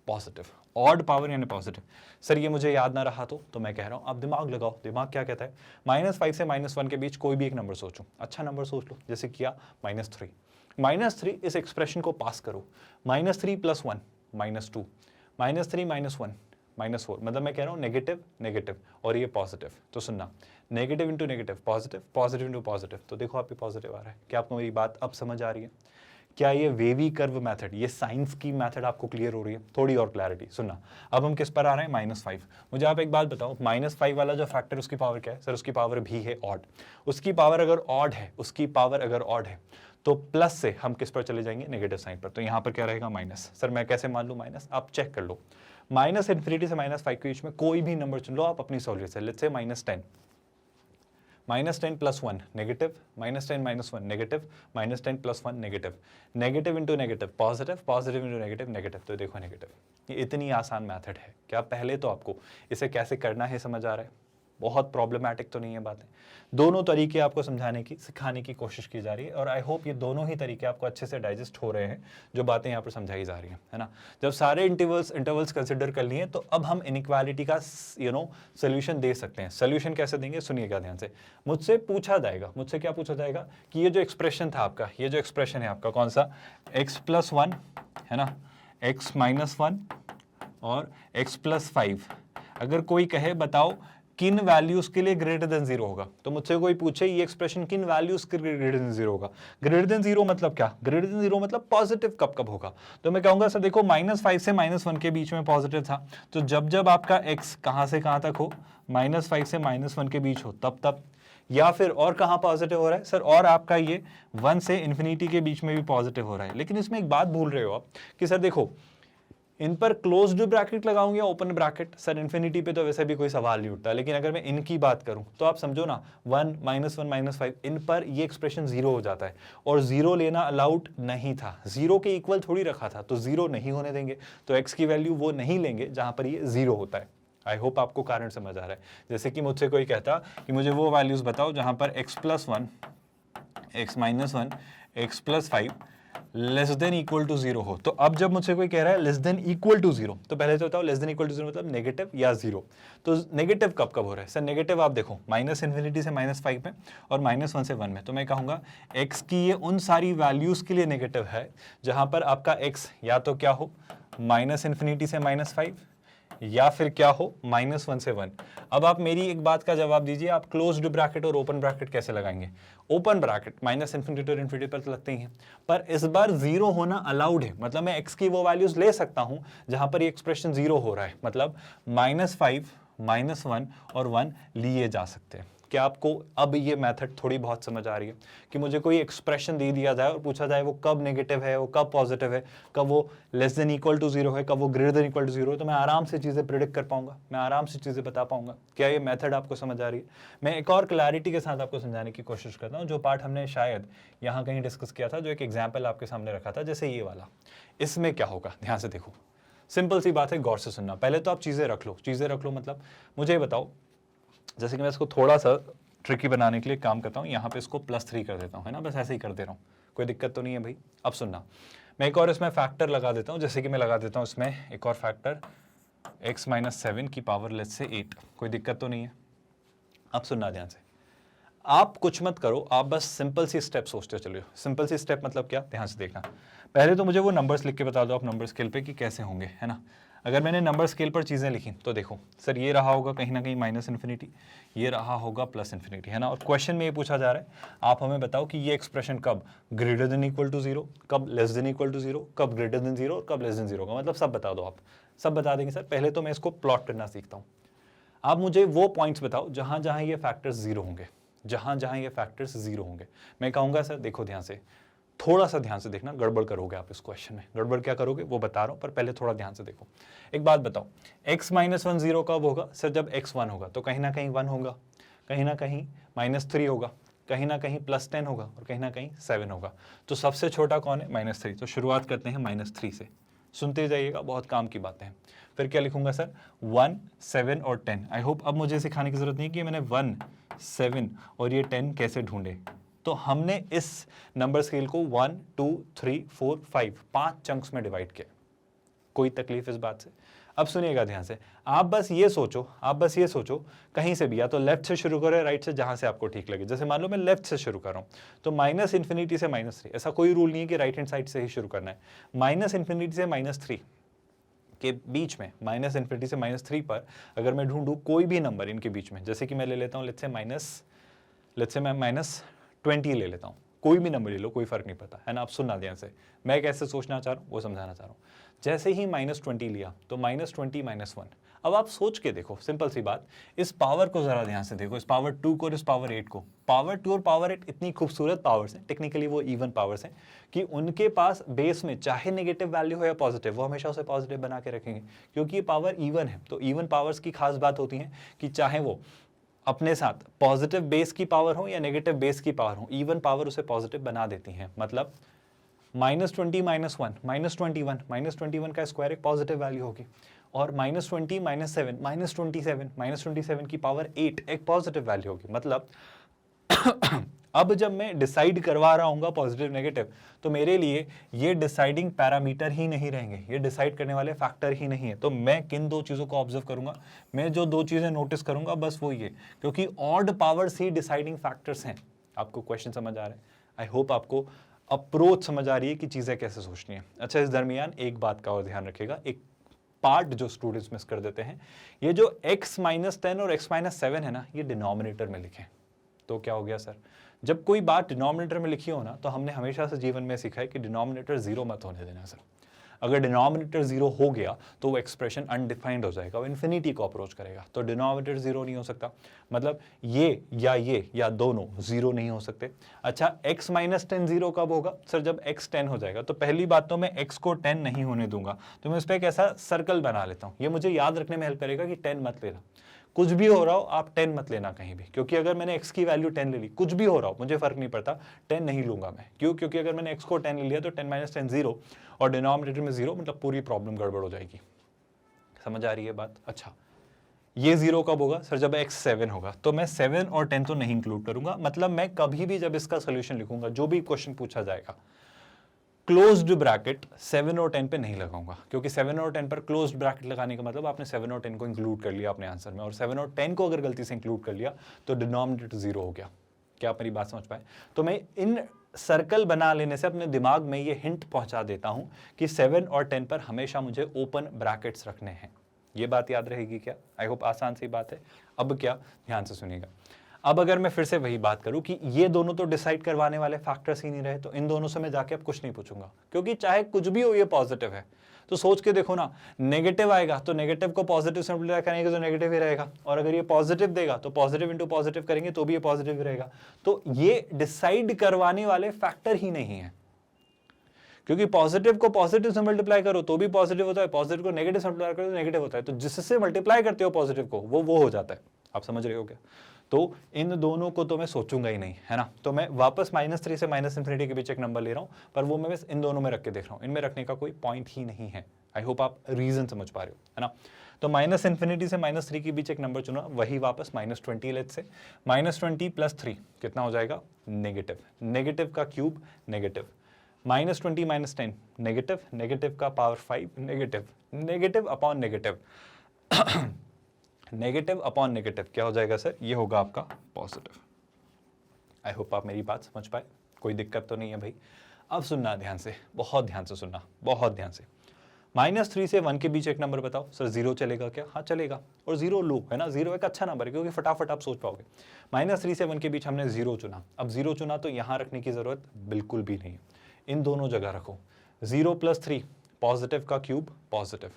पॉजिटिव। ऑड पावर यानी पॉजिटिव। सर ये मुझे याद ना रहा तो मैं कह रहा हूँ आप दिमाग लगाओ। दिमाग क्या कहता है? -5 से -1 के बीच कोई भी एक नंबर सोचो, अच्छा नंबर सोच लो, जैसे किया -3। -3 इस एक्सप्रेशन को पास करो, -3 + 1 -2, -3 -1 -4, मतलब मैं कह रहा हूँ नेगेटिव नेगेटिव और ये पॉजिटिव। तो सुनना, negative into negative positive, positive into positive, तो देखो आप ये पॉजिटिव आ रहा है। क्या आपको मेरी बात अब समझ आ रही है? क्या ये वेवी कर्व मेथड, ये साइंस की मेथड आपको क्लियर हो रही है? थोड़ी और क्लैरिटी सुनना। अब हम किस पर आ रहे हैं? -5। मुझे आप एक बात बताओ, -5 वाला जो फैक्टर उसकी पावर क्या है? सर उसकी पावर भी है ऑड। उसकी पावर अगर ऑड है, उसकी पावर अगर ऑड है तो प्लस से हम किस पर चले जाएंगे? नेगेटिव साइन पर। तो यहाँ पर क्या रहेगा? माइनस। सर मैं कैसे मान लूँ माइनस? आप चेक कर लो, -∞ से -5 के बीच में कोई भी नंबर चुन लो आप अपनी सहूलियत से। Let's say -10, -10 + 1 negative, -10 - 1 negative, -10 + 1 negative, negative into negative positive, positive into negative negative. तो देखो नेगेटिव, ये इतनी आसान मेथड है। क्या पहले तो आपको इसे कैसे करना है समझ आ रहा है? बहुत प्रॉब्लमैटिक तो नहीं है बातें। दोनों तरीके आपको समझाने की, सिखाने की कोशिश की जा रही है, और आई होप ये दोनों ही तरीके आपको अच्छे से डाइजेस्ट हो रहे हैं, जो बातें यहाँ पर समझाई जा रही हैं, है ना। जब सारे इंटरवल्स कंसिडर कर लिए तो अब हम इनइक्वालिटी का सोल्यूशन दे सकते हैं। सोल्यूशन कैसे देंगे? सुनिएगा ध्यान से। मुझसे पूछा जाएगा, मुझसे क्या पूछा जाएगा कि ये जो एक्सप्रेशन था आपका, ये जो एक्सप्रेशन है आपका कौन सा? x+1, है ना, x -1 और x+5, अगर कोई कहे बताओ किन वैल्यूज के लिए ग्रेटर देन 0 होगा, तो मुझसे कोई पूछे ये एक्सप्रेशन किन वैल्यूज के लिए ग्रेटर देन 0 होगा? ग्रेटर देन 0 मतलब क्या? ग्रेटर देन 0 मतलब पॉजिटिव कब कब होगा? तो मैं कहूंगा सर देखो -5 से -1 के बीच में पॉजिटिव था, तो जब जब आपका x कहां से कहां तक हो, -5 से -1 के बीच हो तब तब। या फिर और कहां पॉजिटिव हो रहा है सर? और आपका ये 1 से इन्फिनिटी के बीच में भी पॉजिटिव हो रहा है। लेकिन इसमें एक बात भूल रहे हो आप कि सर देखो इन पर क्लोज्ड ब्रैकेट लगाऊं या ओपन ब्रैकेट? सर इन्फिनिटी पे तो वैसे भी कोई सवाल नहीं उठता, लेकिन अगर मैं इनकी बात करूं तो आप समझो ना, 1 -1 -5 इन पर ये एक्सप्रेशन 0 हो जाता है, और 0 लेना अलाउड नहीं था। 0 के इक्वल थोड़ी रखा था, तो 0 नहीं होने देंगे, तो x की वैल्यू वो नहीं लेंगे जहां पर ये 0 होता है। आई होप आपको कारण समझ आ रहा है। जैसे कि मुझसे कोई कहता कि मुझे वो वैल्यूज बताओ जहां पर x+1, x -1, x+5 less than equal to 0 हो। तो अब जब मुझसे कोई कह रहा है लेस देन इक्वल टू 0, तो पहले तो बताओ लेस देन इक्वल टू 0 मतलब नेगेटिव या 0। तो नेगेटिव कब कब हो रहा है सर? नेगेटिव आप देखो -∞ से -5 में और -1 से 1 में। तो मैं कहूंगा x की ये उन सारी वैल्यूज के लिए नेगेटिव है जहां पर आपका x या तो क्या हो, -∞ से -5 या फिर क्या हो -1 से 1। अब आप मेरी एक बात का जवाब दीजिए, आप क्लोज्ड ब्रैकेट और ओपन ब्रैकेट कैसे लगाएंगे? ओपन ब्रैकेट -इन्फिनिटी और इन्फिनिटी पर तो लगते ही हैं, पर इस बार जीरो होना अलाउड है। मतलब मैं x की वो वैल्यूज ले सकता हूं जहां पर ये एक्सप्रेशन जीरो हो रहा है, मतलब -5, -1 और 1 लिए जा सकते हैं। क्या आपको अब ये मेथड थोड़ी बहुत समझ आ रही है कि मुझे कोई एक्सप्रेशन दे दिया जाए और पूछा जाए वो कब नेगेटिव है, वो कब पॉजिटिव है, कब वो less than equal to zero है, कब वो greater than equal to zero है, तो मैं आराम से चीज़ें प्रिडिक्ट कर पाऊंगा, मैं आराम से चीज़ें बता पाऊंगा। क्या ये मेथड आपको समझ आ रही है? मैं एक और क्लैरिटी के साथ आपको समझाने की कोशिश करता हूँ। जो पार्ट हमने शायद यहाँ कहीं डिस्कस किया था, जो एक एग्जाम्पल आपके सामने रखा था, जैसे ये वाला, इसमें क्या होगा, ध्यान से देखो। सिंपल सी बात है, गौर से सुनना। पहले तो आप चीज़ें रख लो, चीज़ें रख लो मतलब मुझे ये बताओ, जैसे कि मैं इसको थोड़ा सा ट्रिकी बनाने के लिए काम करता हूँ, यहाँ पे इसको +3 कर देता हूँ, है ना, बस ऐसे ही कर दे रहा हूँ, कोई दिक्कत तो नहीं है भाई। अब सुनना, मैं एक और इसमें फैक्टर लगा देता हूँ, जैसे कि मैं लगा देता हूँ इसमें एक और फैक्टर x - 7 की पावर लेट्स से 8, कोई दिक्कत तो नहीं है। अब सुनना ध्यान से, आप कुछ मत करो, आप बस सिंपल सी स्टेप सोचते चलिए। सिंपल सी स्टेप मतलब क्या, ध्यान से देखना। पहले तो मुझे वो नंबर्स लिख के बता दो आप नंबर स्केल पे कि कैसे होंगे, है ना। अगर मैंने नंबर स्केल पर चीज़ें लिखी तो देखो सर, ये रहा होगा कहीं ना कहीं -इन्फिनिटी, ये रहा होगा +इन्फिनिटी, है ना। और क्वेश्चन में ये पूछा जा रहा है, आप हमें बताओ कि ये एक्सप्रेशन कब greater than equal to zero, कब less than equal to zero, कब ग्रेटर देन जीरो और कब लेस देन जीरो का, मतलब सब बता दो आप। सब बता देंगे सर, पहले तो मैं इसको प्लॉट करना सीखता हूँ। आप मुझे वो पॉइंट्स बताओ जहां जहां ये फैक्टर्स जीरो होंगे, जहां जहां ये फैक्टर्स जीरो होंगे। मैं कहूंगा सर देखो ध्यान से, थोड़ा सा ध्यान से देखना, गड़बड़ करोगे आप इस क्वेश्चन में। गड़बड़ क्या करोगे वो बता रहा हूं, पर पहले थोड़ा ध्यान से देखो। एक बात बताओ, x - 1 जीरो कब होगा सर? जब x 1 होगा, तो कहीं ना कहीं 1 होगा, कहीं ना कहीं -3 होगा, कहीं ना कहीं +10 होगा और कहीं ना कहीं 7 होगा। तो सबसे छोटा कौन है? -3। तो शुरुआत करते हैं -3 से, सुनते जाइएगा, बहुत काम की बातें हैं। फिर क्या लिखूंगा सर? 1, 7 और 10। आई होप अब मुझे सिखाने की जरूरत नहीं कि मैंने 1, 7 और ये 10 कैसे ढूंढे। तो हमने इस नंबर स्केल को 1, 2, 3, 4, 5 चंक्स में डिवाइड किया। कोई तकलीफ इस बात से? अब सुनिएगा ध्यान से, आप बस ये सोचो कहीं से भी, या तो लेफ्ट से शुरू करें, राइट से, जहां से आपको ठीक लगे। जैसे मान लो मैं लेफ्ट से शुरू कर रहा हूं, तो -इन्फिनिटी से -3, ऐसा कोई रूल नहीं है कि राइट हैंड साइड से ही शुरू करना है। -इन्फिनिटी से -3 के बीच में, -इन्फिनिटी से -3 पर अगर मैं ढूंढूं कोई भी नंबर इनके बीच में, जैसे कि मैं ले लेता हूं लेट्स से मैं -20 ले लेता हूं, कोई भी नंबर ले लो, कोई फर्क नहीं पड़ता, है ना। आप सुनना ध्यान से, मैं कैसे सोचना चाह रहा हूं वो समझाना चाह रहा हूं। जैसे ही -20 लिया तो -20 -1। अब आप सोच के देखो, सिंपल सी बात, इस पावर को जरा ध्यान से देखो, इस पावर 2 को और इस पावर 8 को। पावर 2 और पावर 8 इतनी खूबसूरत पावर्स हैं, टेक्निकली वो इवन पावर्स हैं, कि उनके पास बेस में चाहे नेगेटिव वैल्यू हो या पॉजिटिव, वो हमेशा उसे पॉजिटिव बना के रखेंगे, क्योंकि ये पावर इवन है। तो इवन पावर्स की खास बात होती है कि चाहे वो अपने साथ पॉजिटिव बेस की पावर हो या नेगेटिव बेस की पावर हो, इवन पावर उसे पॉजिटिव बना देती है। मतलब -20 -1 -21, -21 का स्क्वायर एक पॉजिटिव वैल्यू होगी, और -20 -7 -27 की पावर 8 एक पॉजिटिव वैल्यू होगी। मतलब अब जब मैं डिसाइड करवा रहा हूँ पॉजिटिव नेगेटिव, तो मेरे लिए ये डिसाइडिंग पैरामीटर ही नहीं रहेंगे, ये डिसाइड करने वाले फैक्टर ही नहीं है। तो मैं किन दो चीज़ों को ऑब्जर्व करूंगा, मैं जो दो चीज़ें नोटिस करूंगा बस वो ये, क्योंकि ऑड पावर्स ही डिसाइडिंग फैक्टर्स हैं। आपको क्वेश्चन समझ आ रहा है? आई होप आपको अप्रोच समझ आ रही है कि चीज़ें कैसे सोचनी है। अच्छा, इस दरमियान एक बात का और ध्यान रखिएगा, एक पार्ट जो स्टूडेंट्स मिस कर देते हैं, ये जो x - 10 और x - 7 है ना, ये डिनोमिनेटर में लिखें। तो क्या हो गया सर? जब कोई बात डिनोमिनेटर में लिखी हो ना, तो हमने हमेशा से जीवन में सीखा है कि डिनोमिनेटर जीरो मत होने देना सर। अगर डिनोमिनेटर जीरो हो गया तो वो एक्सप्रेशन अनडिफाइंड हो जाएगा, वो इन्फिनिटी को अप्रोच करेगा। तो डिनोमिनेटर जीरो नहीं हो सकता, मतलब ये या दोनों जीरो नहीं हो सकते। अच्छा, x - 10 जीरो कब होगा सर? जब x 10 हो जाएगा। तो पहली बात तो मैं x को 10 नहीं होने दूंगा, तो मैं इस पर एक ऐसा सर्कल बना लेता हूँ। ये मुझे याद रखने में हेल्प करेगा कि 10 मत लेना, कुछ भी हो रहा हो आप 10 मत लेना कहीं भी, क्योंकि अगर मैंने x की वैल्यू 10 ले ली, कुछ भी हो रहा हो मुझे फर्क नहीं पड़ता, 10 नहीं लूंगा मैं। क्यों? क्योंकि अगर मैंने x को 10 ले लिया तो 10 - 10 जीरो, और डिनोमिनेटर में जीरो, मतलब पूरी प्रॉब्लम गड़बड़ हो जाएगी। समझ आ रही है बात? अच्छा, ये जीरो कब होगा सर? जब x 7 होगा। तो मैं 7 और 10 तो नहीं इंक्लूड करूंगा, मतलब मैं कभी भी जब इसका सोल्यूशन लिखूंगा, जो भी क्वेश्चन पूछा जाएगा, क्लोज्ड ब्रैकेट 7 और 10 पे नहीं लगाऊंगा, क्योंकि 7 और 10 पर क्लोज्ड ब्रैकेट लगाने का मतलब आपने 7 और 10 को इंक्लूड कर लिया अपने आंसर में, और 7 और 10 को अगर गलती से इंक्लूड कर लिया तो डिनोमिनेटर जीरो हो गया। क्या आप मेरी बात समझ पाए? तो मैं इन सर्कल बना लेने से अपने दिमाग में ये हिंट पहुंचा देता हूं कि 7 और 10 पर हमेशा मुझे ओपन ब्रैकेट्स रखने हैं। ये बात याद रहेगी क्या? आई होप आसान सी बात है। अब क्या, ध्यान से सुनिएगा। अब अगर मैं फिर से वही बात करूं कि ये दोनों तो डिसाइड करवाने वाले फैक्टर्स ही नहीं रहे, तो इन दोनों से मैं जाके अब कुछ नहीं पूछूंगा, क्योंकि चाहे कुछ भी हो ये पॉजिटिव है। तो सोच के देखो ना, नेगेटिव आएगा तो नेगेटिव को पॉजिटिव से मल्टीप्लाई करेंगे तो नेगेटिव ही रहेगा, और अगर ये पॉजिटिव देगा तो पॉजिटिव इंटू पॉजिटिव करेंगे तो भी ये पॉजिटिव ही रहेगा। तो ये डिसाइड करवाने वाले फैक्टर ही नहीं है, क्योंकि पॉजिटिव को पॉजिटिव से मल्टीप्लाई करो तो भी पॉजिटिव होता है, पॉजिटिव को नेगेटिव से मल्टीप्लाई करो तो नेगेटिव होता है। तो जिससे मल्टीप्लाई करते हो पॉजिटिव को वो हो जाता है। आप समझ रहे हो क्या? तो इन दोनों को तो मैं सोचूंगा ही नहीं, है ना। तो मैं वापस -3 से -∞ के बीच एक नंबर ले रहा हूं, पर वो मैं बस इन दोनों में रख के देख रहा हूं, इनमें रखने का कोई पॉइंट ही नहीं है। आई होप आप रीजन समझ पा रहे हो, है ना। तो -∞ से -3 के बीच एक नंबर चुना, वही वापस -20 लेट्स से, -20 + 3 कितना हो जाएगा? नेगेटिव। नेगेटिव का क्यूब नेगेटिव, -20 - 10 नेगेटिव, नेगेटिव का power 5 negative, negative upon negative negative upon negative क्या हो जाएगा सर? ये होगा आपका पॉजिटिव। आई होप आप मेरी बात समझ पाए, कोई दिक्कत तो नहीं है भाई। अब सुनना ध्यान से, बहुत ध्यान से सुनना, बहुत ध्यान से। -3 से 1 के बीच एक नंबर बताओ। सर 0 चलेगा क्या? हाँ चलेगा, और 0 लो, है ना। 0 एक अच्छा नंबर है क्योंकि फटाफट आप सोच पाओगे। -3 से 1 के बीच हमने 0 चुना। अब 0 चुना तो यहाँ रखने की जरूरत बिल्कुल भी नहीं है, इन दोनों जगह रखो। 0 + 3 पॉजिटिव का क्यूब पॉजिटिव।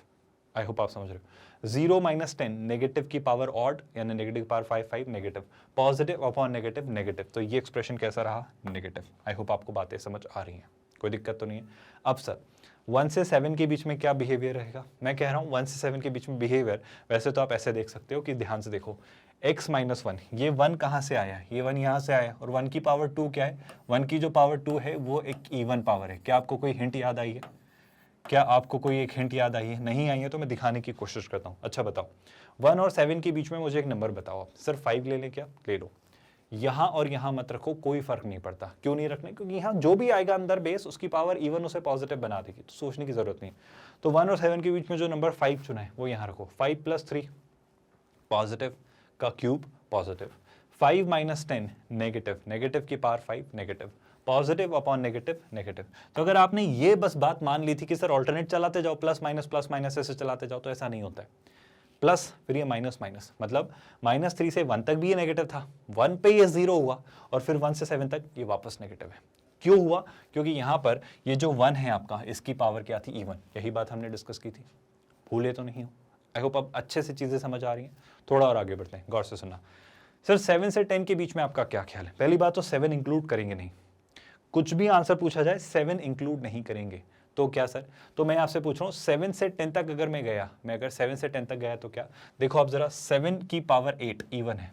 आई होप आप समझ रहे हो। 0 - 10 नेगेटिव की पावर ऑड, यानी negative power 5 negative, positive upon negative negative. तो ये एक्सप्रेशन कैसा रहा? नेगेटिव। आई होप आपको बातें समझ आ रही हैं, कोई दिक्कत तो नहीं है। अब सर 1 से 7 के बीच में क्या बिहेवियर रहेगा? मैं कह रहा हूँ 1 से 7 के बीच में बिहेवियर, वैसे तो आप ऐसे देख सकते हो कि ध्यान से देखो, x - 1, ये 1 कहाँ से आया? ये 1 यहाँ से आया, और 1 की पावर 2 क्या है? 1 की जो पावर 2 है वो एक इवन पावर है। क्या आपको कोई हिंट याद आई है? क्या आपको कोई एक हिंट याद आई है? नहीं आई है तो मैं दिखाने की कोशिश करता हूँ। अच्छा बताओ, 1 और 7 के बीच में मुझे एक नंबर बताओ आप। सर 5 ले लें क्या? ले लो। यहाँ और यहाँ मत रखो, कोई फर्क नहीं पड़ता। क्यों नहीं रखने? क्योंकि यहाँ जो भी आएगा अंदर बेस, उसकी पावर इवन उसे पॉजिटिव बना देगी, तो सोचने की जरूरत नहीं। तो 1 और 7 के बीच में जो नंबर 5 चुना है वो यहाँ रखो। 5 + 3 पॉजिटिव का क्यूब पॉजिटिव, 5 - 10 नेगेटिव, नेगेटिव की power 5 negative, positive upon negative negative. तो अगर आपने ये बस बात मान ली थी कि सर ऑल्टरनेट चलाते जाओ, प्लस माइनस ऐसे चलाते जाओ, तो ऐसा नहीं होता है। प्लस फिर ये माइनस माइनस, मतलब -3 से 1 तक भी ये नेगेटिव था, 1 पे ये 0 हुआ, और फिर 1 से 7 तक ये वापस नेगेटिव है। क्यों हुआ? क्योंकि यहाँ पर ये जो 1 है आपका, इसकी पावर क्या थी? इवन। यही बात हमने डिस्कस की थी, भूले तो नहीं हो? आई होप अब अच्छे से चीजें समझ आ रही हैं। थोड़ा और आगे बढ़ते हैं, गौर से सुनना। सर 7 से 10 के बीच में आपका क्या ख्याल है? पहली बात तो 7 इंक्लूड करेंगे नहीं, कुछ भी आंसर पूछा जाए 7 इंक्लूड नहीं करेंगे। तो क्या सर? तो मैं आपसे पूछ रहा हूँ 7 से 10 तक अगर मैं गया, मैं अगर 7 से 10 तक गया तो क्या? देखो आप जरा, 7 की पावर 8 इवन है,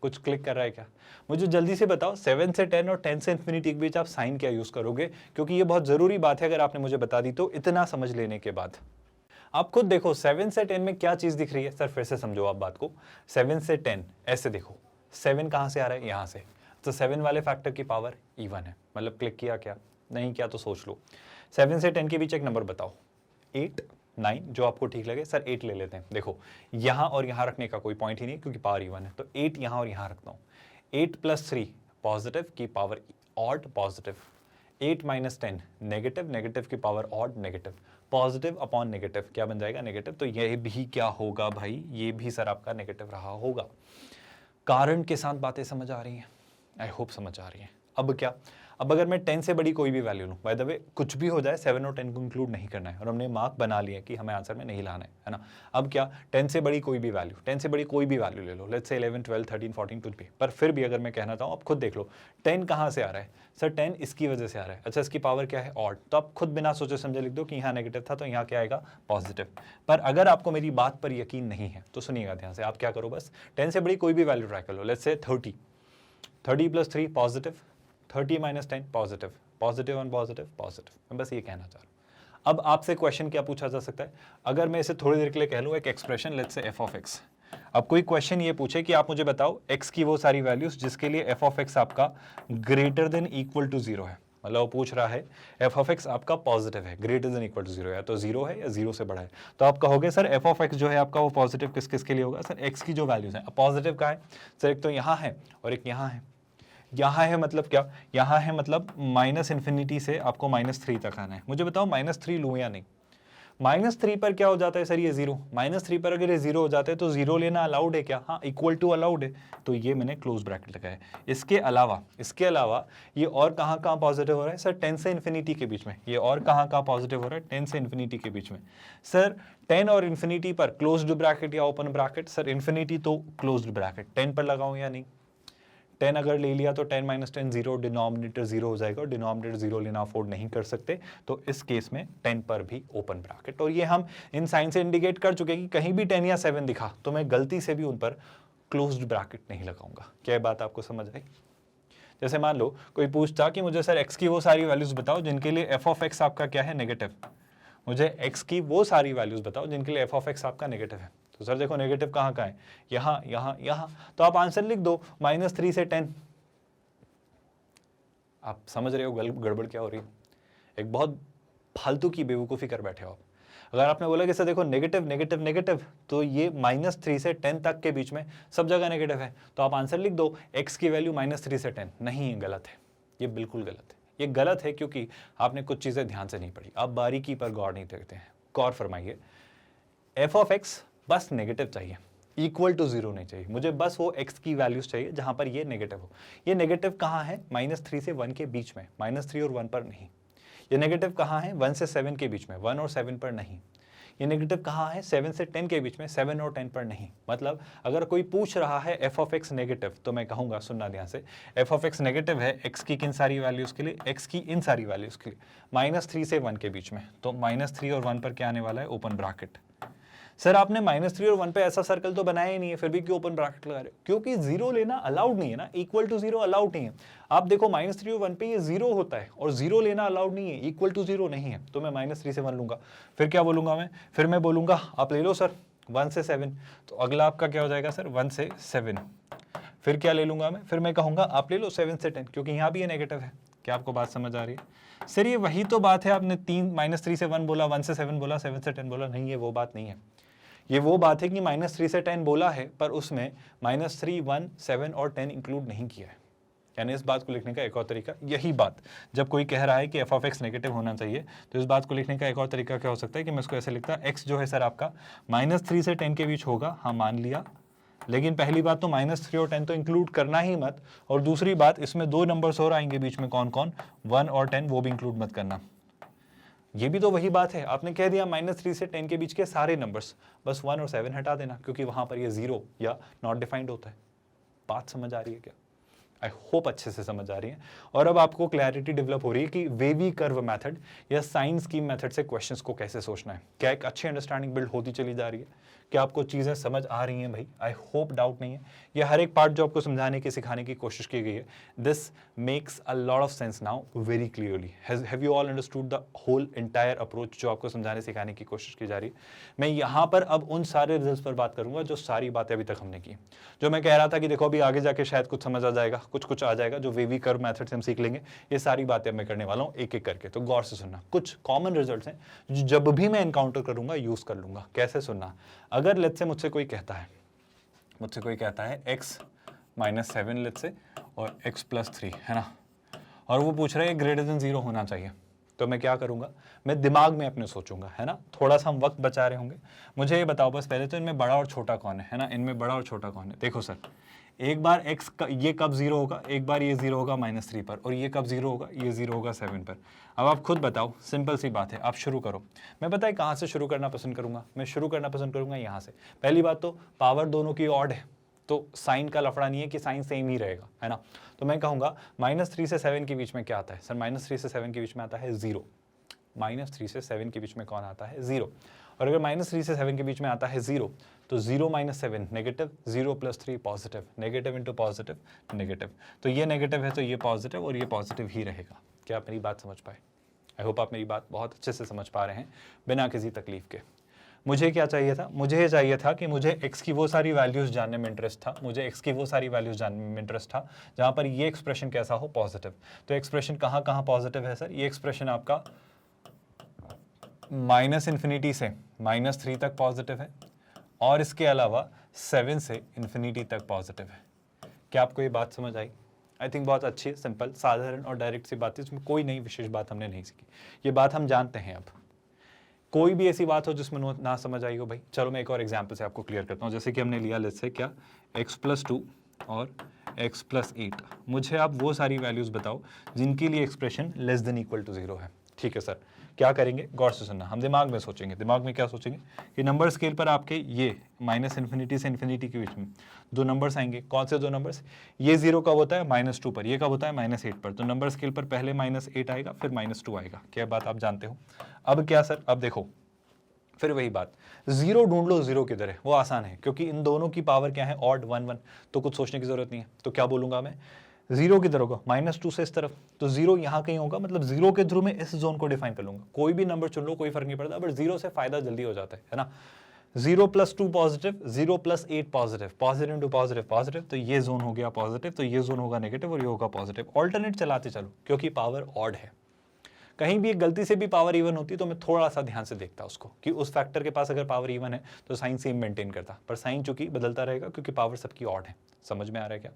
कुछ क्लिक कर रहा है क्या? मुझे जल्दी से बताओ, 7 से 10 और 10 से इन्फिनिटी के बीच आप साइन क्या यूज करोगे? क्योंकि ये बहुत जरूरी बात है, अगर आपने मुझे बता दी तो, इतना समझ लेने के बाद। आप खुद देखो 7 से 10 में क्या चीज दिख रही है। सर फिर से समझो आप बात को, 7 से 10 ऐसे देखो, 7 कहां से आ रहा है? यहां से। तो 7 वाले फैक्टर की पावर इवन है, मतलब क्लिक किया क्या? नहीं किया तो सोच लो। 7 से 10 के बीच एक नंबर बताओ, 8 9, जो आपको ठीक लगे। सर 8 ले लेते हैं। देखो यहां और यहां रखने का कोई पॉइंट ही नहीं, क्योंकि पावर इवन है, तो 8 यहां और यहां रखता हूं। 8 + 3 पॉजिटिव की power odd positive, 8 - 10 negative, negative की power odd negative, positive upon negative क्या बन जाएगा? नेगेटिव। तो ये भी क्या होगा भाई? ये भी सर आपका नेगेटिव रहा होगा। कारण के साथ बातें समझ आ रही हैं? आई होप समझ आ रही हैं। अब क्या? अब अगर मैं 10 से बड़ी कोई भी वैल्यू लूँ, बाय द वे कुछ भी हो जाए 7 और 10 को इंक्लूड नहीं करना है, और हमने मार्क बना लिया कि हमें आंसर में नहीं लाना है ना। अब क्या? 10 से बड़ी कोई भी वैल्यू, 10 से बड़ी कोई भी वैल्यू ले लो, लेट्स से 11 12 13 14 कुछ भी, पर फिर भी अगर मैं कहना चाहूँ, आप खुद देख लो 10 कहाँ से आ रहा है? सर 10 इसकी वजह से आ रहा है। अच्छा, इसकी पावर क्या है? ऑड। तो आप खुद बिना सोचे समझे लिख दो कि यहाँ नेगेटिव था तो यहाँ क्या आएगा? पॉजिटिव। पर अगर आपको मेरी बात पर यकीन नहीं है तो सुनिएगा ध्यान से, आप क्या करो, बस 10 से बड़ी कोई भी वैल्यू ट्राई कर लो, let's say 30 + 3 positive, 30 - 10 positive, positive on positive positive. मैं बस ये कहना चाह रहा हूँ। अब आपसे क्वेश्चन क्या पूछा जा सकता है? अगर मैं इसे थोड़ी देर के लिए कह लूँ एक एक्सप्रेशन, लेट्स से f(x), अब कोई क्वेश्चन ये पूछे कि आप मुझे बताओ x की वो सारी वैल्यूज जिसके लिए f(x) आपका ग्रेटर देन इक्वल टू 0 है, मतलब वो पूछ रहा है f(x) आपका पॉजिटिव है, ग्रेटर देन इक्वल टू 0 है, तो 0 है या 0 से बड़ा है। तो आप कहोगे सर f(x) जो है आपका वो पॉजिटिव किस किस के लिए होगा? सर x की जो वैल्यूज है। पॉजिटिव का है सर, एक तो यहाँ है और एक यहाँ है। यहाँ है मतलब क्या? यहाँ है मतलब -∞ से आपको -3 तक आना है। मुझे बताओ -3 लूँ या नहीं? -3 पर क्या हो जाता है सर ये 0, -3 पर अगर ये 0 हो जाता है तो 0 लेना अलाउड है क्या? हाँ, इक्वल टू अलाउड है, तो ये मैंने क्लोज ब्रैकेट लगाया। इसके अलावा ये और कहाँ कहाँ पॉजिटिव हो रहा है सर? 10 से इन्फिनिटी के बीच में। ये और कहाँ कहाँ पॉजिटिव हो रहा है? 10 से इन्फिनिटी के बीच में। सर 10 और इन्फिनिटी पर क्लोज्ड ब्रैकेट या ओपन ब्रैकेट? सर इन्फिनिटी तो क्लोज्ड ब्रैकेट, 10 पर लगाऊं या नहीं? 10 अगर ले लिया तो 10 - 10 0, डिनोमिनेटर 0 हो जाएगा और डिनोमिनेटर 0 लेना अफोर्ड नहीं कर सकते, तो इस केस में 10 पर भी ओपन ब्रैकेट। और ये हम इन साइन से इंडिकेट कर चुके हैं कि कहीं भी 10 या 7 दिखा तो मैं गलती से भी उन पर क्लोज्ड ब्रैकेट नहीं लगाऊंगा। क्या बात आपको समझ आई? जैसे मान लो कोई पूछता कि मुझे सर x की वो सारी वैल्यूज बताओ जिनके लिए f ऑफ x आपका क्या है? नेगेटिव। मुझे x की वो सारी वैल्यूज बताओ जिनके लिए f ऑफ x आपका नेगेटिव है। तो सर देखो नेगेटिव कहाँ कहाँ है? यहाँ, यहाँ, यहाँ। तो आप आंसर लिख दो -3 से 10। आप समझ रहे हो गड़बड़ क्या हो रही है? एक बहुत फालतू की बेवकूफ़ी कर बैठे हो आप। अगर आपने बोला कि सर देखो नेगेटिव नेगेटिव नेगेटिव, तो ये -3 से 10 तक के बीच में सब जगह नेगेटिव है, तो आप आंसर लिख दो x की वैल्यू -3 से 10। नहीं, ये गलत है, ये बिल्कुल गलत है। ये गलत है क्योंकि आपने कुछ चीज़ें ध्यान से नहीं पढ़ी, आप बारीकी पर गौर नहीं करते हैं। गौर फरमाइए, f ऑफ x बस नेगेटिव चाहिए, इक्वल टू 0 नहीं चाहिए। मुझे बस वो x की वैल्यूज चाहिए जहां पर ये नेगेटिव हो। ये नेगेटिव कहाँ है? -3 से 1 के बीच में, -3 और 1 पर नहीं। ये नेगेटिव कहाँ है? 1 से 7 के बीच में, 1 और 7 पर नहीं। ये नेगेटिव कहाँ है? 7 से 10 के बीच में, 7 और 10 पर नहीं। मतलब अगर कोई पूछ रहा है f ऑफ x नेगेटिव, तो मैं कहूँगा, सुनना ध्यान से, f ऑफ x नेगेटिव है x की किन सारी वैल्यूज़ के लिए? x की इन सारी वैल्यूज़ के लिए, -3 से 1 के बीच में। तो -3 और 1 पर क्या आने वाला है? Open bracket. सर आपने -3 और 1 पे ऐसा सर्कल तो बनाया ही नहीं है, फिर भी क्यों ओपन ब्रैकेट लगा रहे हो? क्योंकि 0 लेना अलाउड नहीं है ना, इक्वल टू 0 अलाउड नहीं है। आप देखो -3 और 1 पे ये 0 होता है और 0 लेना अलाउड नहीं है, इक्वल टू 0 नहीं है, तो मैं -3 से 1 लूंगा। फिर क्या बोलूंगा मैं? फिर मैं बोलूंगा आप ले लो सर 1 से 7, तो अगला आपका क्या हो जाएगा सर? 1 से 7। फिर क्या ले लूंगा मैं? फिर मैं कहूंगा आप ले लो 7 से 10, क्योंकि यहाँ भी ये नेगेटिव है। क्या आपको बात समझ आ रही है? सर ये वही तो बात है, आपने -3 से 1 बोला, 1 से 7 बोला, 7 से 10 बोला। नहीं, ये वो बात नहीं है। ये वो बात है कि -3 से 10 बोला है, पर उसमें -3, 1, 7 और 10 इंक्लूड नहीं किया है। यानी इस बात को लिखने का एक और तरीका, यही बात जब कोई कह रहा है कि f ऑफ x नेगेटिव होना चाहिए, तो इस बात को लिखने का एक और तरीका क्या हो सकता है कि मैं इसको ऐसे लिखता, x जो है सर आपका -3 से 10 के बीच होगा, हाँ मान लिया। लेकिन पहली बात तो -3 और 10 तो इंक्लूड करना ही मत, और दूसरी बात इसमें 2 नंबर्स और आएंगे बीच में, कौन कौन? 1 और 10, वो भी इंक्लूड मत करना। ये भी तो वही बात है, आपने कह दिया -3 से 10 के बीच के सारे नंबर्स, बस 1 और 7 हटा देना, क्योंकि वहां पर ये 0 या नॉट डिफाइंड होता है। बात समझ आ रही है क्या? आई होप अच्छे से समझ आ रही है। और अब आपको क्लैरिटी डेवलप हो रही है कि वेवी कर्व मेथड या साइन स्कीम मेथड से क्वेश्चंस को कैसे सोचना है। क्या एक अच्छी अंडरस्टैंडिंग बिल्ड होती चली जा रही है? क्या आपको चीज़ें समझ आ रही हैं भाई? आई होप डाउट नहीं है। ये हर एक पार्ट जो आपको समझाने की, सिखाने की कोशिश की गई है, this makes a lot of sense now very clearly. Have you all understood the whole entire approach जो आपको समझाने सिखाने की कोशिश की जा रही है? मैं यहाँ पर अब उन सारे रिजल्ट्स पर बात करूंगा जो सारी बातें अभी तक हमने की, जो मैं कह रहा था कि देखो अभी आगे जाके शायद कुछ समझ आ जाएगा, कुछ आ जाएगा जो वेवी कर्व मेथड से हम सीख लेंगे। ये सारी बातें मैं करने वाला हूँ एक एक करके, तो गौर से सुनना। कुछ कॉमन रिजल्ट्स हैं जो जब भी मैं एनकाउंटर करूंगा यूज कर लूंगा। कैसे सुनना? अगर लेट्स से मुझसे कोई कहता है x -7 लेट्स से और x + 3 है ना, और वो पूछ रहा है ग्रेटर देन 0 होना चाहिए, तो मैं क्या करूंगा? मैं दिमाग में अपने सोचूंगा, है ना, थोड़ा सा हम वक्त बचा रहे होंगे। मुझे ये बताओ बस पहले तो इनमें बड़ा और छोटा कौन है ना, इनमें बड़ा और छोटा कौन है? देखो सर, एक बार x ये कब 0 होगा? एक बार ये 0 होगा -3 पर, और ये कब 0 होगा? ये 0 होगा 7 पर। अब आप खुद बताओ, सिंपल सी बात है, आप शुरू करो। मैं पता है कहाँ से शुरू करना पसंद करूंगा? मैं शुरू करना पसंद करूंगा यहाँ से। पहली बात तो पावर दोनों की ऑड है, तो साइन का लफड़ा नहीं है कि साइन सेम ही रहेगा, है ना। तो मैं कहूँगा -3 से 7 के बीच में क्या आता है? सर -3 से 7 के बीच में आता है 0। -3 से 7 के बीच में कौन आता है? 0। और अगर -3 से 7 के बीच में आता है 0, तो 0 - 7 negative, 0 + 3 positive, negative into positive negative. तो ये नेगेटिव है तो ये पॉजिटिव, और ये पॉजिटिव ही रहेगा। क्या आप मेरी बात समझ पाए? आई होप आप मेरी बात बहुत अच्छे से समझ पा रहे हैं बिना किसी तकलीफ के। मुझे क्या चाहिए था? मुझे ये चाहिए था कि मुझे x की वो सारी वैल्यूज़ जानने में इंटरेस्ट था, मुझे x की वो सारी वैल्यूज़ जानने में इंटरेस्ट था जहाँ पर ये एक्सप्रेशन कैसा हो? पॉजिटिव। तो एक्सप्रेशन कहाँ कहाँ पॉजिटिव है सर? ये एक्सप्रेशन आपका -∞ से -3 तक पॉजिटिव है, और इसके अलावा 7 से ∞ तक पॉजिटिव है। क्या आपको ये बात समझ आई? आई थिंक बहुत अच्छी है, सिंपल, साधारण और डायरेक्ट सी बात है, इसमें कोई नई विशेष बात हमने नहीं सीखी, ये बात हम जानते हैं। अब कोई भी ऐसी बात हो जिसमें ना समझ आई हो भाई, चलो मैं एक और एग्जांपल से आपको क्लियर करता हूँ। जैसे कि हमने लिया लेट्स से क्या x+2 और x+8, मुझे आप वो सारी वैल्यूज बताओ जिनके लिए expression less than equal to 0 है। ठीक है सर, क्या करेंगे, गौर से सुनना, हम दिमाग में सोचेंगे। दिमाग में क्या सोचेंगे कि नंबर स्केल पर आपके ये -∞ से इन्फिनिटी के बीच में दो नंबर्स आएंगे। कौन से दो नंबर्स, ये 0 कब होता है -2 पर, ये कब होता है -8 पर। तो नंबर स्केल पर पहले -8 आएगा फिर -2 आएगा। क्या बात आप जानते हो। अब क्या सर, अब देखो फिर वही बात, 0 ढूंढ लो, 0 किधर है, वो आसान है क्योंकि इन दोनों की पावर क्या है, ऑड 1 1, तो कुछ सोचने की जरूरत नहीं है। तो क्या बोलूंगा मैं, 0 किधर होगा, -2 से इस तरफ, तो 0 यहाँ कहीं होगा, मतलब 0 के थ्रू में इस जोन को डिफाइन कर लूंगा। कोई भी नंबर चुन लो, कोई फर्क नहीं पड़ता, बट 0 से फायदा जल्दी हो जाता है ना। 0+2 positive, 0+8 positive, positive to positive positive, तो ये जोन हो गया पॉजिटिव, तो ये जोन होगा नेगेटिव और ये होगा पॉजिटिव। ऑल्टरनेट चलाते चलो क्योंकि पावर ऑड है। कहीं भी एक गलती से भी पावर इवन होती तो मैं थोड़ा सा ध्यान से देखता उसको कि उस फैक्टर के पास अगर पावर इवन है तो साइन सेम मेंटेन करता, पर साइन चूंकि बदलता रहेगा क्योंकि पावर सबकी ऑड है। समझ में आ रहा है क्या।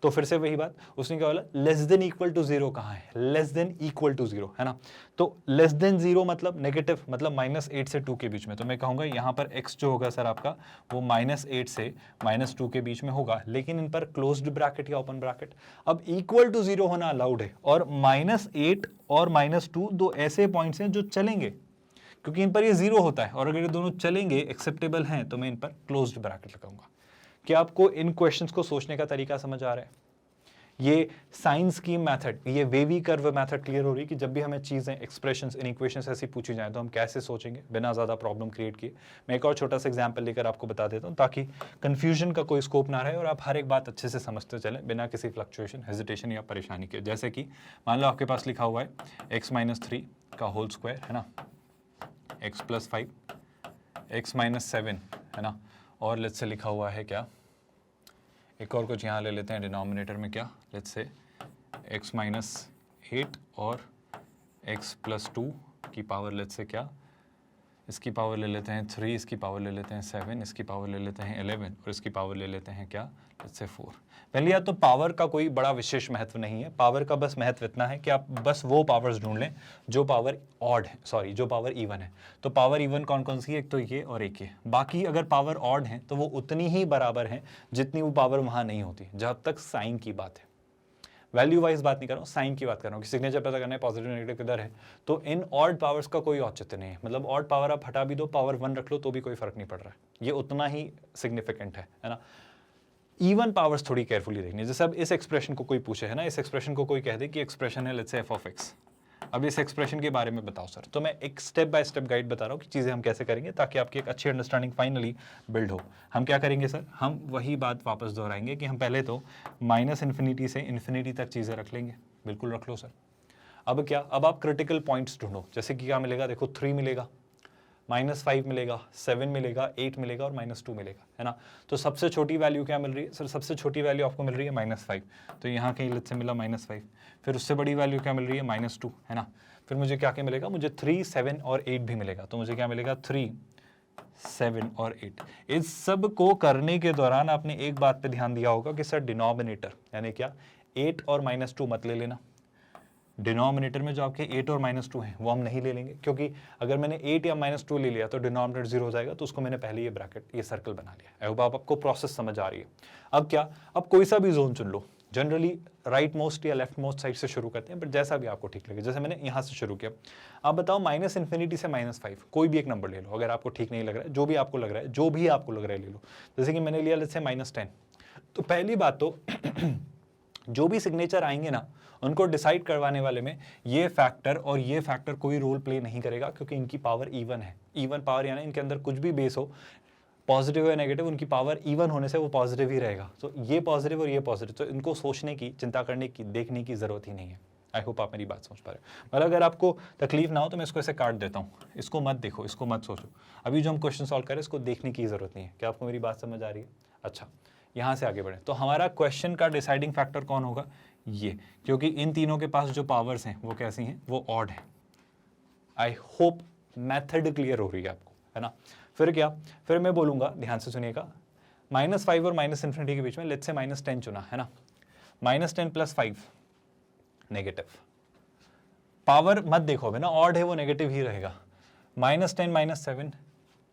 तो फिर से वही बात, उसने क्या बोला, लेस देन इक्वल टू 0 कहाँ है, लेस देन इक्वल टू 0 है ना। तो लेस देन 0 मतलब नेगेटिव, मतलब -8 से 2 के बीच में। तो मैं कहूंगा यहाँ पर x जो होगा सर आपका वो -8 से -2 के बीच में होगा, लेकिन इन पर क्लोज्ड ब्रैकेट या ओपन ब्रैकेट। अब इक्वल टू 0 होना अलाउड है, और -8 और -2 दो ऐसे पॉइंट्स हैं जो चलेंगे क्योंकि इन पर ये 0 होता है, और अगर ये दोनों चलेंगे एक्सेप्टेबल हैं तो मैं इन पर क्लोज्ड ब्रैकेट लगाऊंगा। क्या आपको इन क्वेश्चंस को सोचने का तरीका समझ आ रहा है। ये साइन स्कीम मेथड, ये वेवी कर्व मेथड क्लियर हो रही है कि जब भी हमें चीजें, एक्सप्रेशंस, इक्वेशंस ऐसी पूछी जाए तो हम कैसे सोचेंगे बिना ज्यादा प्रॉब्लम क्रिएट किए। मैं एक और छोटा सा एग्जांपल लेकर आपको बता देता हूं ताकि कंफ्यूजन का कोई स्कोप ना रहे और आप हर एक बात अच्छे से समझते चलें बिना किसी फ्लक्चुएशन, हेजिटेशन या परेशानी के। जैसे कि मान लो आपके पास लिखा हुआ है x-3 का होल स्क्वायर है ना, x+5, x-7 है ना, और लेट्स से लिखा हुआ है क्या, एक और कुछ यहाँ ले लेते हैं डिनोमिनेटर में, क्या लेट्स से x-8 और x+2 की पावर लेट्स से क्या, इसकी पावर ले लेते हैं 3, इसकी पावर ले लेते हैं 7, इसकी पावर ले लेते हैं 11 और इसकी पावर ले लेते हैं क्या, लेट्स से 4। पहले या तो पावर का कोई बड़ा विशेष महत्व नहीं है, पावर का बस महत्व इतना है कि आप बस वो पावर्स ढूंढ लें जो पावर ऑड है, सॉरी जो पावर इवन है। तो पावर इवन कौन कौन सी है, एक तो ये और एक ये। बाकी अगर पावर ऑड है तो वो उतनी ही बराबर है जितनी वो पावर वहां नहीं होती, जहां तक साइन की बात है। वैल्यू वाइज बात नहीं कर रहा हूँ, साइन की बात कर रहा हूँ कि सिग्नेचर पता करना है पॉजिटिव नेगेटिव किधर है। तो इन ऑड पावर्स का कोई औचित्य नहीं है, मतलब ऑड पावर आप हटा भी दो, पावर 1 रख लो तो भी कोई फर्क नहीं पड़ रहा है, ये उतना ही सिग्निफिकेंट है ना। इवन पावर्स थोड़ी केयरफुली देखनी है। जैसे अब इस एक्सप्रेशन को कोई पूछे है ना, इस एक्सप्रेशन को कोई कह दे कि एक्सप्रेशन है लेट्स से f(x), अब इस एक्सप्रेशन के बारे में बताओ सर, तो मैं एक स्टेप बाय स्टेप गाइड बता रहा हूँ कि चीज़ें हम कैसे करेंगे ताकि आपकी एक अच्छी अंडरस्टैंडिंग फाइनली बिल्ड हो। हम क्या करेंगे सर, हम वही बात वापस दोहराएंगे कि हम पहले तो -∞ से इन्फिनिटी तक चीज़ें रख लेंगे। बिल्कुल रख लो सर। अब क्या, अब आप क्रिटिकल पॉइंट्स ढूंढो, जैसे कि क्या मिलेगा, देखो 3 मिलेगा, -5 मिलेगा, 7 मिलेगा, 8 मिलेगा और -2 मिलेगा, है ना। तो सबसे छोटी वैल्यू क्या मिल रही है सर, सबसे छोटी वैल्यू आपको मिल रही है -5, तो यहाँ कहीं लेट्स से मिला -5। फिर उससे बड़ी वैल्यू क्या मिल रही है, -2 है ना। फिर मुझे क्या क्या मिलेगा, मुझे 3, 7 और 8 भी मिलेगा, तो मुझे क्या मिलेगा 3, 7 और 8। इस सब को करने के दौरान आपने एक बात पे ध्यान दिया होगा कि सर डिनोमिनेटर यानी क्या, 8 और -2 मत ले लेना। डिनोमिनेटर में जो आपके 8 और -2 हैं वो हम नहीं ले लेंगे, क्योंकि अगर मैंने 8 या -2 ले लिया तो डिनोमिनेटर 0 हो जाएगा, तो उसको मैंने पहले ये ब्रैकेट, ये सर्कल बना लिया। आई होप आपको प्रोसेस समझ आ रही है। अब क्या, अब कोई सा भी जोन चुन लो, जनरली राइट मोस्ट या लेफ्ट मोस्ट साइड से शुरू करते हैं, बट जैसा भी आपको ठीक लगे। जैसे मैंने यहाँ से शुरू किया, आप बताओ -∞ से -5, कोई भी एक नंबर ले लो अगर आपको ठीक नहीं लग रहा है, जो भी आपको लग रहा है, जो भी आपको लग रहा है ले लो। जैसे कि मैंने लिया लेट्स से -10, तो पहली बात तो जो भी सिग्नेचर आएंगे ना उनको डिसाइड करवाने वाले में ये फैक्टर और ये फैक्टर कोई रोल प्ले नहीं करेगा, क्योंकि इनकी पावर इवन है। इवन पावर यानी इनके अंदर कुछ भी बेस हो, पॉजिटिव या नेगेटिव, उनकी पावर इवन होने से वो पॉजिटिव ही रहेगा। तो ये पॉजिटिव और ये पॉजिटिव, तो इनको सोचने की, चिंता करने की, देखने की जरूरत ही नहीं है। आई होप आप मेरी बात समझ पा रहे हो। मतलब अगर आपको तकलीफ ना हो तो मैं इसको ऐसे काट देता हूँ, इसको मत देखो, इसको मत सोचो। अभी जो हम क्वेश्चन सॉल्व करें इसको देखने की जरूरत नहीं है। क्या आपको मेरी बात समझ आ रही है। अच्छा, यहाँ से आगे बढ़े तो हमारा क्वेश्चन का डिसाइडिंग फैक्टर कौन होगा, ये, क्योंकि इन तीनों के पास जो पावर्स हैं वो कैसी हैं, वो ऑड हैं। आई होप मेथड क्लियर हो रही है आपको, है ना। फिर क्या, फिर मैं बोलूंगा, ध्यान से सुनिएगा, -5 और -∞ के बीच में लेट्स से -10 चुना, है ना। -10 + 5 नेगेटिव, पावर मत देखो अभी ना, ऑड है वो नेगेटिव ही रहेगा। -10 -7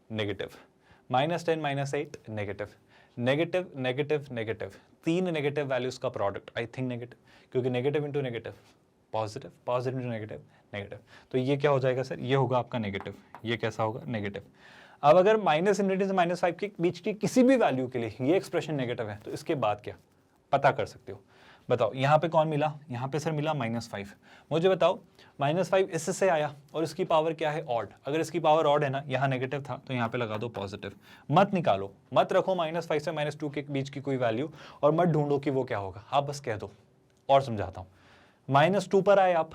negative, -10 -8 negative, negative negative negative, 3 negative values का प्रोडक्ट, आई थिंक नेगेटिव, क्योंकि negative into negative positive, positive into negative negative, तो ये क्या हो जाएगा सर, ये होगा आपका नेगेटिव, ये कैसा होगा नेगेटिव। अब अगर -∞ से -5 के बीच की किसी भी वैल्यू के लिए ये एक्सप्रेशन नेगेटिव है, तो इसके बाद क्या पता कर सकते हो, बताओ। यहाँ पे कौन मिला, यहाँ पे सर मिला -5, मुझे बताओ -5 इससे आया और इसकी पावर क्या है ऑड, अगर इसकी पावर ऑड है ना, यहाँ नेगेटिव था तो यहाँ पे लगा दो पॉजिटिव, मत निकालो, मत रखो -5 से -2 के बीच की कोई वैल्यू और मत ढूंढो कि वो क्या होगा, आप बस कह दो। और समझाता हूँ, -2 पर आए आप,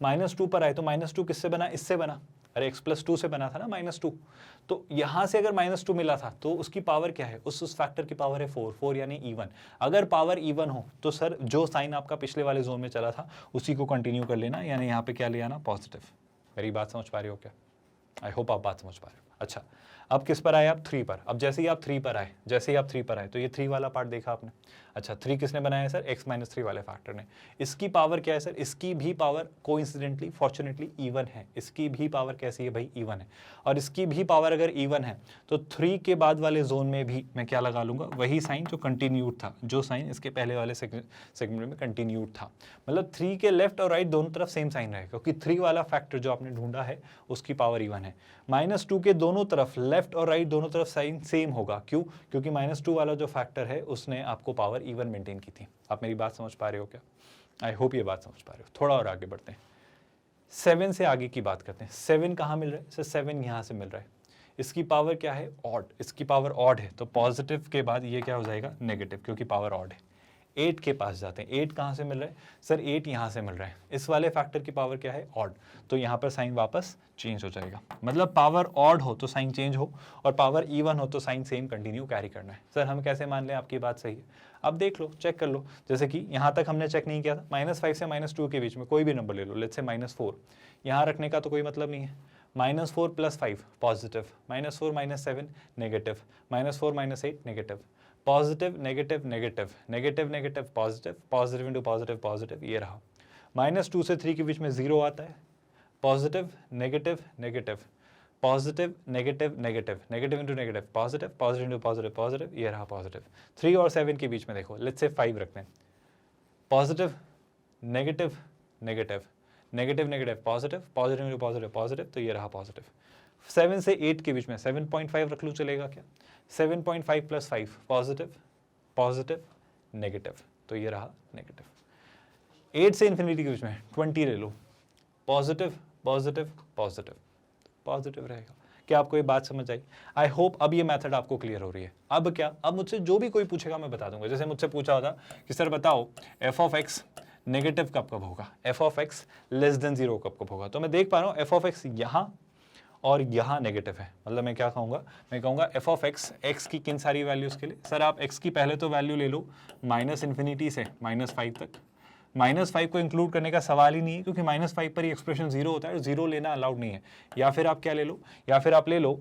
-2 पर आए तो -2 किससे बना, इससे बना, अरे x+2 से बना था ना -2, तो यहां से अगर -2 मिला था तो उसकी पावर क्या है, उस फैक्टर की पावर है 4 यानी इवन। अगर पावर इवन हो तो सर जो साइन आपका पिछले वाले जोन में चला था उसी को कंटिन्यू कर लेना, यानी यहाँ पे क्या ले आना पॉजिटिव। मेरी बात समझ पा रहे हो क्या, आई होप आप बात समझ पा रहे हो। अच्छा, अब किस पर आए आप, 3 पर। अब जैसे ही आप 3 पर आए, जैसे ही आप 3 पर आए तो ये 3 वाला पार्ट देखा आपने। अच्छा, 3 किसने बनाया है सर, x-3 वाले फैक्टर ने। इसकी पावर क्या है सर, इसकी भी पावर कोइंसिडेंटली फॉर्चुनेटली इवन है, इसकी भी पावर कैसी है भाई, इवन है। और इसकी भी पावर अगर इवन है तो 3 के बाद वाले जोन में भी मैं क्या लगा लूंगा, वही साइन जो कंटिन्यूड था, जो साइन इसके पहले वाले सेगमेंट में कंटिन्यूड था। मतलब 3 के लेफ्ट और राइट दोनों तरफ सेम साइन रहेगा, क्योंकि 3 वाला फैक्टर जो आपने ढूंढा है उसकी पावर इवन है। -2 के दोनों तरफ लेफ्ट और राइट दोनों तरफ साइन सेम होगा, क्यों, क्योंकि -2 वाला जो फैक्टर है उसने आपको पावर इवन मेंटेन की थी। आप मेरी बात समझ पा रहे हो क्या, आई होप ये बात समझ पा रहे हो। थोड़ा और आगे बढ़ते हैं, 7 से आगे की बात करते हैं। 7 कहाँ मिल रहा है सर, 7 यहाँ से मिल रहा है, इसकी पावर क्या है ऑड, इसकी पावर ऑड है तो पॉजिटिव के बाद ये क्या हो जाएगा नेगेटिव, क्योंकि पावर ऑड है। 8 के पास जाते हैं, 8 कहाँ से मिल रहा है सर, 8 यहाँ से मिल रहा है, इस वाले फैक्टर की पावर क्या है ऑड, तो यहाँ पर साइन वापस चेंज हो जाएगा। मतलब पावर ऑड हो तो साइन चेंज हो और पावर इवन हो तो साइन सेम कंटिन्यू कैरी करना है। सर हम कैसे मान लें आपकी बात सही है, अब देख लो, चेक कर लो। जैसे कि यहाँ तक हमने चेक नहीं किया था, -5 से -2 के बीच में कोई भी नंबर ले लो, लेट्स से -4, यहाँ रखने का तो कोई मतलब नहीं है। -4 + 5 positive, -4 -7 negative, -4 -8 negative, positive negative negative negative negative positive, positive into positive positive, ये रहा। -2 से 3 के बीच में 0 आता है, positive negative negative, positive negative negative, negative into negative positive, positive into positive positive, ये रहा पॉजिटिव। 3 और 7 के बीच में देखो, लेट्स से 5 रखते हैं, positive negative negative, negative negative positive, positive into positive positive, तो ये रहा पॉजिटिव। 7 से 8 के बीच में 7.5 रख लूँ, चलेगा क्या, 7.5 + 5 पॉजिटिव, पॉजिटिव नेगेटिव, तो ये रहा नेगेटिव। 8 से इन्फिनिटी के बीच में 20 ले लो, पॉजिटिव पॉजिटिव पॉजिटिव, पॉजिटिव रहेगा। क्या आपको ये बात समझ आई, आई होप अब ये मेथड आपको क्लियर हो रही है। अब क्या, अब मुझसे जो भी कोई पूछेगा मैं बता दूंगा। जैसे मुझसे पूछा होता कि सर बताओ f(x) नेगेटिव कब कब होगा, f(x) <0 कब कब होगा, तो मैं देख पा रहा हूँ f(x) यहाँ और यहाँ नेगेटिव है। मतलब मैं क्या कहूँगा, मैं कहूँगा f(x) x की किन सारी वैल्यूज़ के लिए, सर आप x की पहले तो वैल्यू ले लो -∞ से -5 तक। -5 को इंक्लूड करने का सवाल ही नहीं है, क्योंकि -5 पर ही एक्सप्रेशन 0 होता है, 0 लेना अलाउड नहीं है। या फिर आप क्या ले लो, या फिर आप ले लो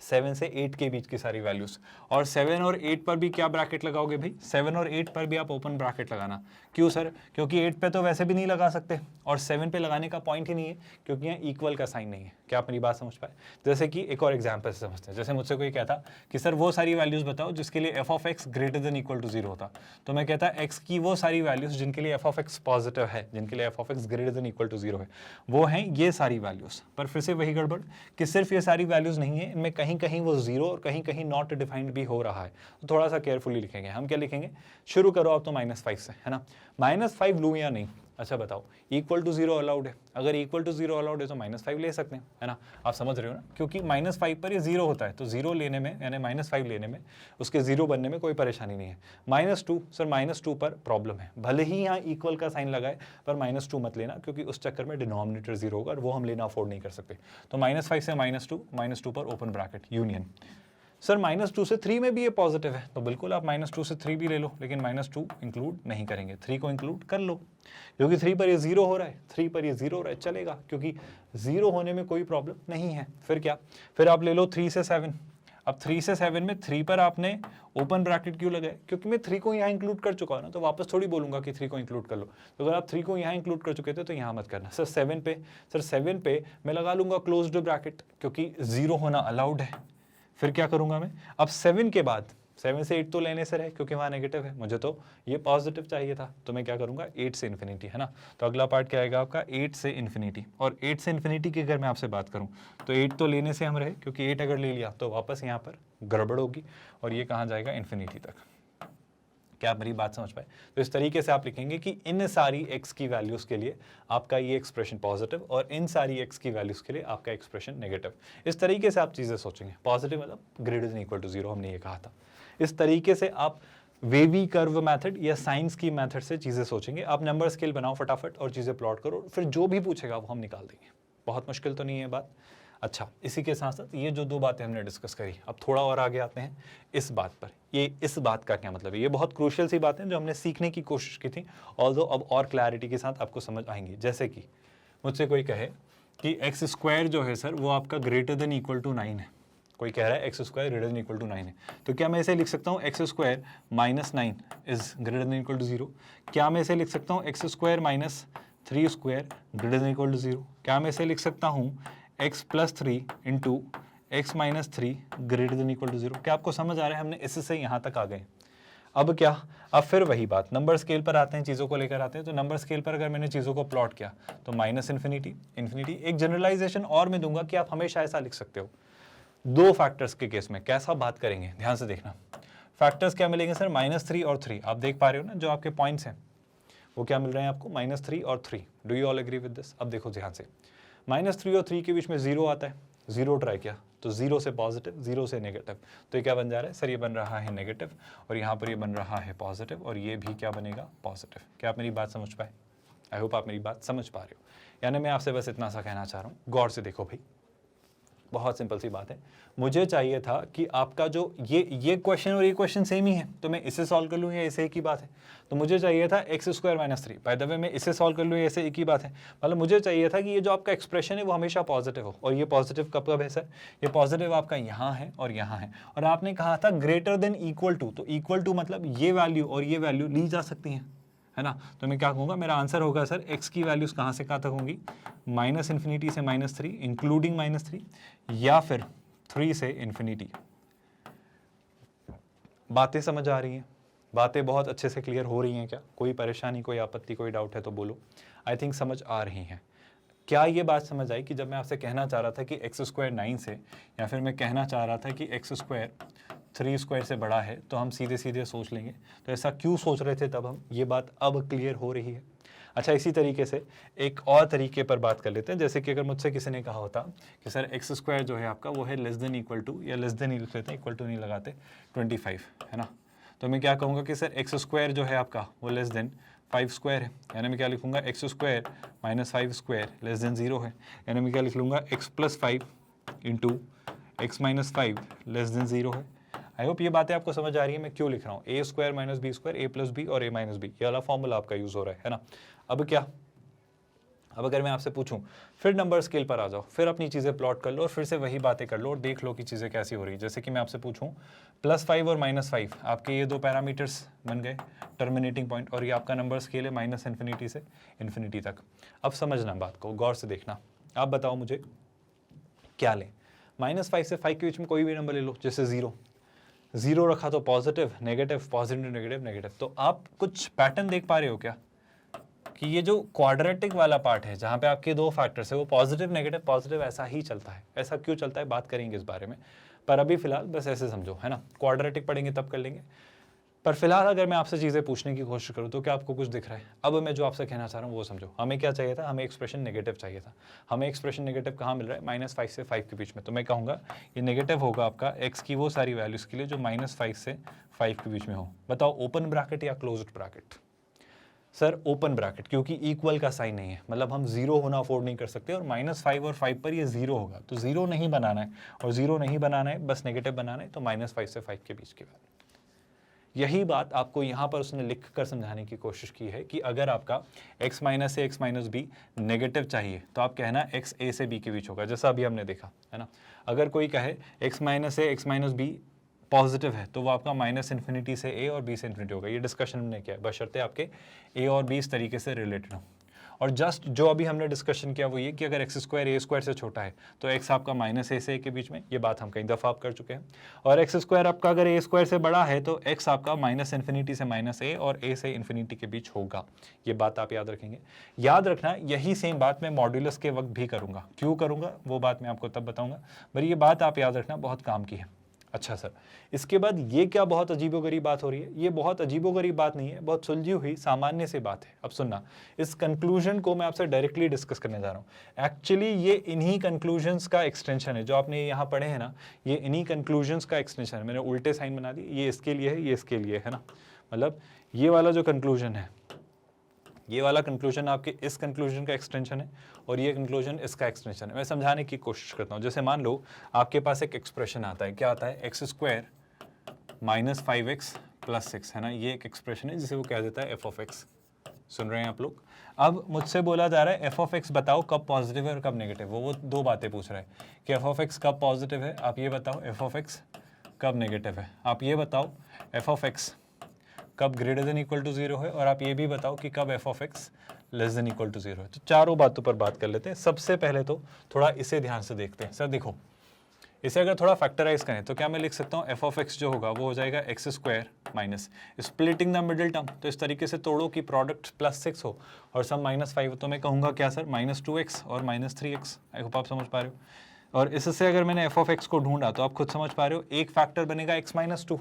7 से 8 के बीच की सारी वैल्यूज, और 7 और 8 पर भी क्या ब्रैकेट लगाओगे भाई, 7 और 8 पर भी आप ओपन ब्रैकेट लगाना। क्यों सर, क्योंकि 8 पे तो वैसे भी नहीं लगा सकते और 7 पे लगाने का पॉइंट ही नहीं है, क्योंकि यहाँ इक्वल का साइन नहीं है। क्या आप मेरी बात समझ पाए। जैसे कि एक और एग्जाम्पल से समझते हैं, जैसे मुझसे कोई कहता कि सर वो सारी वैल्यूज बताओ जिसके लिए f(x) > 0 होता, तो मैं कहता x की वो सारी वैल्यूज जिनके लिए f(x) पॉजिटिव है, जिनके लिए f(x) > 0 है, वो हैं ये सारी वैल्यूज। पर फिर से वही गड़बड़ कि सिर्फ ये सारी वैल्यूज नहीं है, इनमें कहीं कहीं वो 0 और कहीं कहीं नॉट डिफाइंड भी हो रहा है। तो थोड़ा सा केयरफुली लिखेंगे। हम क्या लिखेंगे, शुरू करो आप तो -5 से, है ना, -5 लूँ या नहीं, अच्छा बताओ, = 0 अलाउड है, अगर = 0 अलाउड है तो -5 ले सकते हैं, है ना, आप समझ रहे हो ना, क्योंकि -5 पर ये 0 होता है, तो 0 लेने में यानी -5 लेने में उसके 0 बनने में कोई परेशानी नहीं है। -2 सर, -2 पर प्रॉब्लम है, भले ही यहाँ इक्वल का साइन लगाए पर -2 मत लेना, क्योंकि उस चक्कर में डिनोमिनेटर 0 होगा और वो हम लेना अफोर्ड नहीं कर सकते। तो -5 से -2 पर ओपन ब्रैकेट यूनियन। सर -2 से 3 में भी ये पॉजिटिव है, तो बिल्कुल आप -2 से 3 भी ले लो, लेकिन -2 इंक्लूड नहीं करेंगे, 3 को इंक्लूड कर लो, क्योंकि 3 पर ये 0 हो रहा है, 3 पर ये 0 हो रहा है, चलेगा, क्योंकि 0 होने में कोई प्रॉब्लम नहीं है। फिर क्या, फिर आप ले लो 3 से 7, अब 3 से 7 में 3 पर आपने ओपन ब्रैकेट क्यों लगाए? क्योंकि मैं 3 को यहाँ इंक्लूड कर चुका हूँ ना, तो वापस थोड़ी बोलूंगा कि 3 को इंक्लूड कर लो। तो अगर आप 3 को यहाँ इंक्लूड कर चुके थे तो यहाँ मत करना। सर 7 पे मैं लगा लूंगा क्लोज्ड ब्रैकेट, क्योंकि 0 होना अलाउड है। फिर क्या करूंगा मैं? अब 7 के बाद 7 से 8 तो लेने से रहे, क्योंकि वहाँ नेगेटिव है, मुझे तो ये पॉजिटिव चाहिए था, तो मैं क्या करूंगा? 8 से इन्फिनिटी, है ना। तो अगला पार्ट क्या आएगा आपका? 8 से इन्फिनिटी। और 8 से इन्फिनिटी की अगर मैं आपसे बात करूं तो 8 तो लेने से हम रहे, क्योंकि 8 अगर ले लिया तो वापस यहाँ पर गड़बड़ होगी और ये कहाँ जाएगा? इन्फिनिटी तक। क्या आप मेरी बात समझ पाए? तो इस तरीके से आप लिखेंगे कि इन सारी x की वैल्यूज के लिए आपका ये एक्सप्रेशन पॉजिटिव और इन सारी x की वैल्यूज के लिए आपका एक्सप्रेशन नेगेटिव। इस तरीके से आप चीजें सोचेंगे। पॉजिटिव मतलब ग्रेटर देन इक्वल टू 0, हमने ये कहा था। इस तरीके से आप वेवी कर्व मेथड या साइंस की मेथड से चीजें सोचेंगे। आप नंबर स्केल बनाओ फटाफट और चीजें प्लॉट करो, फिर जो भी पूछेगा वो हम निकाल देंगे। बहुत मुश्किल तो नहीं है बात। अच्छा, इसी के साथ साथ ये जो 2 बातें हमने डिस्कस करी, अब थोड़ा और आगे आते हैं इस बात पर। ये इस बात का क्या मतलब है? ये बहुत क्रूशियल सी बातें जो हमने सीखने की कोशिश की थी, ऑल्दो अब और क्लैरिटी के साथ आपको समझ आएंगी। जैसे कि मुझसे कोई कहे कि एक्स स्क्वायर जो है सर वो आपका ग्रेटर देन इक्वल टू 9 है। कोई कह रहा है x square greater than equal to 9 है, तो क्या मैं इसे लिख सकता हूँ x square minus 9 is greater than equal to 0? क्या मैं इसे लिख सकता हूँ x square minus 3 square greater than equal to 0? क्या मैं इसे लिख सकता हूँ x plus 3 into x minus 3 greater than equal to 0? क्या आपको समझ आ रहा है? हमने इससे यहाँ तक आ गए। अब क्या? अब फिर वही बात, नंबर स्केल पर आते हैं, चीज़ों को लेकर आते हैं। तो नंबर स्केल पर अगर मैंने चीज़ों को प्लॉट किया तो माइनस इन्फिनिटी, इन्फिनिटी। एक जनरलाइजेशन और मैं दूंगा कि आप हमेशा ऐसा लिख सकते हो 2 फैक्टर्स के केस में। कैसा बात करेंगे? ध्यान से देखना। फैक्टर्स क्या मिलेंगे सर? -3 और 3। आप देख पा रहे हो ना, जो आपके पॉइंट्स हैं वो क्या मिल रहे हैं आपको? -3 और 3। Do you all agree with this? अब देखो ध्यान से, -3 और 3 के बीच में 0 आता है। 0 ट्राई किया तो 0 से पॉजिटिव, 0 से नेगेटिव। तो ये क्या बन जा रहा है सर? ये बन रहा है नेगेटिव, और यहाँ पर ये बन रहा है पॉजिटिव, और ये भी क्या बनेगा? पॉजिटिव। क्या आप मेरी बात समझ पाए? आई होप आप मेरी बात समझ पा रहे हो। यानी मैं आपसे बस इतना सा कहना चाह रहा हूँ, गौर से देखो भाई, बहुत सिंपल सी बात है। मुझे चाहिए था कि आपका जो ये क्वेश्चन और ये क्वेश्चन सेम ही है, तो मैं इसे सॉल्व कर लूँ या इसे एक ही बात है? तो मुझे चाहिए था x square minus 3। By the way मैं इसे सॉल्व कर लूँ या इसे एक ही बात है? मतलब मुझे चाहिए था कि ये जो आपका एक्सप्रेशन है वो हमेशा पॉजिटिव हो, और ये पॉजिटिव कब कब है सर? ये पॉजिटिव आपका यहाँ है और यहाँ है, और आपने कहा था ग्रेटर देन इक्वल टू। तो इक्वल टू मतलब ये वैल्यू और ये वैल्यू ली जा सकती हैं, है ना। तो मैं क्या कहूँगा? मेरा आंसर होगा सर x की वैल्यूज कहाँ से कहाँ तक होंगी? माइनस इन्फिनिटी से -3 इंक्लूडिंग -3, या फिर 3 से इन्फिनिटी। बातें समझ आ रही हैं? बातें बहुत अच्छे से क्लियर हो रही हैं क्या? कोई परेशानी, कोई आपत्ति, कोई डाउट है तो बोलो। आई थिंक समझ आ रही हैं। क्या ये बात समझ आई कि जब मैं आपसे कहना चाह रहा था कि एक्स स्क्वायर 9 से, या फिर मैं कहना चाह रहा था कि एक्स स्क्वायर 3 स्क्वायर से बड़ा है, तो हम सीधे सीधे सोच लेंगे? तो ऐसा क्यों सोच रहे थे तब हम? ये बात अब क्लियर हो रही है। अच्छा, इसी तरीके से एक और तरीके पर बात कर लेते हैं। जैसे कि अगर मुझसे किसी ने कहा होता कि सर एक्स स्क्वायर जो है आपका वो है लेस देन इक्वल टू, या लेस देन ही लिख लेते हैं, इक्वल टू नहीं लगाते, 25, है ना। तो मैं क्या कहूँगा कि सर एक्स स्क्वायर जो है आपका वो लेस देन 5 स्क्वायर है। यानी मैं क्या लिखूंगा? X square minus 5 square less than 0 है। यानी मैं क्या लिख लूँगा? X plus 5 into x minus 5 less than 0 है। आई होप ये बातें आपको समझ आ रही है मैं क्यों लिख रहा हूँ। ए स्क्वायर माइनस बी स्क्वायर, ए प्लस बी और ए माइनस बी, ये वाला फॉर्मूला आपका यूज हो रहा है ना। अब क्या? अब अगर मैं आपसे पूछूं फिर नंबर स्केल पर आ जाओ, फिर अपनी चीज़ें प्लॉट कर लो और फिर से वही बातें कर लो और देख लो कि चीज़ें कैसी हो रही है। जैसे कि मैं आपसे पूछूं +5 और -5, आपके ये 2 पैरामीटर्स बन गए टर्मिनेटिंग पॉइंट, और ये आपका नंबर स्केल है माइनस इन्फिनिटी से इन्फिनिटी तक। अब समझना बात को, गौर से देखना। आप बताओ मुझे क्या लें? -5 से 5 के बीच में कोई भी नंबर ले लो, जैसे 0 रखा तो positive negative, positive negative negative. तो आप कुछ पैटर्न देख पा रहे हो क्या कि ये जो क्वाड्रेटिक वाला पार्ट है जहाँ पे आपके 2 फैक्टर्स है वो पॉजिटिव नेगेटिव ऐसा ही चलता है। ऐसा क्यों चलता है बात करेंगे इस बारे में, पर अभी फिलहाल बस ऐसे समझो, है ना। क्वाड्रेटिक पढ़ेंगे तब कर लेंगे, पर फिलहाल अगर मैं आपसे चीज़ें पूछने की कोशिश करूँ तो क्या आपको कुछ दिख रहा है? अब मैं जो आपसे कहना चाह रहा हूँ वो समझो। हमें क्या चाहिए था? हमें एक्सप्रेशन नेगेटिव चाहिए था। हमें एक्सप्रेशन नेगेटिव कहाँ मिल रहा है? -5 से 5 के बीच में। तो मैं कहूँगा ये नेगेटिव होगा आपका एक्स की वो सारी वैल्यूज़ के लिए जो -5 से 5 के बीच में हो। बताओ ओपन ब्रैकेट या closed bracket? Sir open bracket, क्योंकि इक्वल का साइन नहीं है, मतलब हम 0 होना अफोर्ड नहीं कर सकते, और -5 और 5 पर ये 0 होगा, तो 0 नहीं बनाना है, और 0 नहीं बनाना है, बस नेगेटिव बनाना है, तो -5 से 5 के बीच की वैल्यू। यही बात आपको यहाँ पर उसने लिख कर समझाने की कोशिश की है कि अगर आपका x माइनस ए एक्स माइनस बी नेगेटिव चाहिए तो आप कहना x a से b के बीच होगा, जैसा अभी हमने देखा है ना। अगर कोई कहे x माइनस ए एक्स माइनस बी पॉजिटिव है तो वो आपका माइनस इन्फिनिटी से a और b से इन्फिनिटी होगा। ये डिस्कशन हमने किया है, बशर्ते आपके a और b इस तरीके से रिलेटेड हो। और जस्ट जो अभी हमने डिस्कशन किया वो ये कि अगर एक्स स्क्वायर ए स्क्वायर से छोटा है तो एक्स आपका माइनस ए से ए के बीच में, ये बात हम कई दफ़ा आप कर चुके हैं। और एक्स स्क्वायर आपका अगर ए स्क्वायर से बड़ा है तो एक्स आपका माइनस इन्फिनिटी से माइनस ए और ए से इन्फिनिटी के बीच होगा। ये बात आप याद रखेंगे। याद रखना यही सेम बात मैं मॉड्यूलस के वक्त भी करूँगा। क्यों करूँगा वो बात मैं आपको तब बताऊँगा, पर ये बात आप याद रखना बहुत काम की है। अच्छा सर, इसके बाद ये क्या बहुत अजीबोगरीब बात हो रही है? ये बहुत अजीबोगरीब बात नहीं है, बहुत सुलझी हुई सामान्य से बात है। अब सुनना, इस कंक्लूजन को मैं आपसे डायरेक्टली डिस्कस करने जा रहा हूँ। एक्चुअली ये इन्हीं कंक्लूजन्स का एक्सटेंशन है जो आपने यहाँ पढ़े हैं ना, ये इन्हीं कंक्लूजन्स का एक्सटेंशन है। मैंने उल्टे साइन बना दी, ये इसके लिए है, ये इसके लिए है ना। मतलब ये वाला जो कंक्लूजन है, ये वाला कंक्लूजन आपके इस कंक्लूजन का एक्सटेंशन है और ये कंक्लूजन इसका एक्सटेंशन है। मैं समझाने की कोशिश करता हूँ। जैसे मान लो आपके पास एक एक्सप्रेशन आता है, क्या आता है? X square minus 5x plus 6 है ना, ये एक एक्सप्रेशन है जिसे वो कह देता है एफ ऑफ एक्स। सुन रहे हैं आप लोग? अब मुझसे बोला जा रहा है एफ ऑफ एक्स बताओ कब पॉजिटिव है और कब नेगेटिव। वो दो बातें पूछ रहा है कि एफ ऑफ एक्स कब पॉजिटिव है, आप ये बताओ, एफ ऑफ एक्स कब नेगेटिव है, आप ये बताओ, एफ ऑफ एक्स कब ग्रेटर देन इक्वल टू 0 है, और आप ये भी बताओ कि कब f of x less than equal to 0 है। तो चारों बातों पर बात कर लेते हैं। सबसे पहले तो थोड़ा इसे ध्यान से देखते हैं। सर देखो, इसे अगर थोड़ा फैक्टराइज करें तो क्या मैं लिख सकता हूँ एफ ऑफ एक्स जो होगा वो हो जाएगा x square minus splitting the middle term. तो इस तरीके से तोड़ो कि प्रोडक्ट +6 हो और सम -5 हो, तो मैं कहूँगा क्या सर? -2x और -3x। आई होप आप समझ पा रहे हो। और इससे अगर मैंने एफ ऑफ एक्स को ढूंढा तो आप खुद समझ पा रहे हो, एक फैक्टर बनेगा x-2,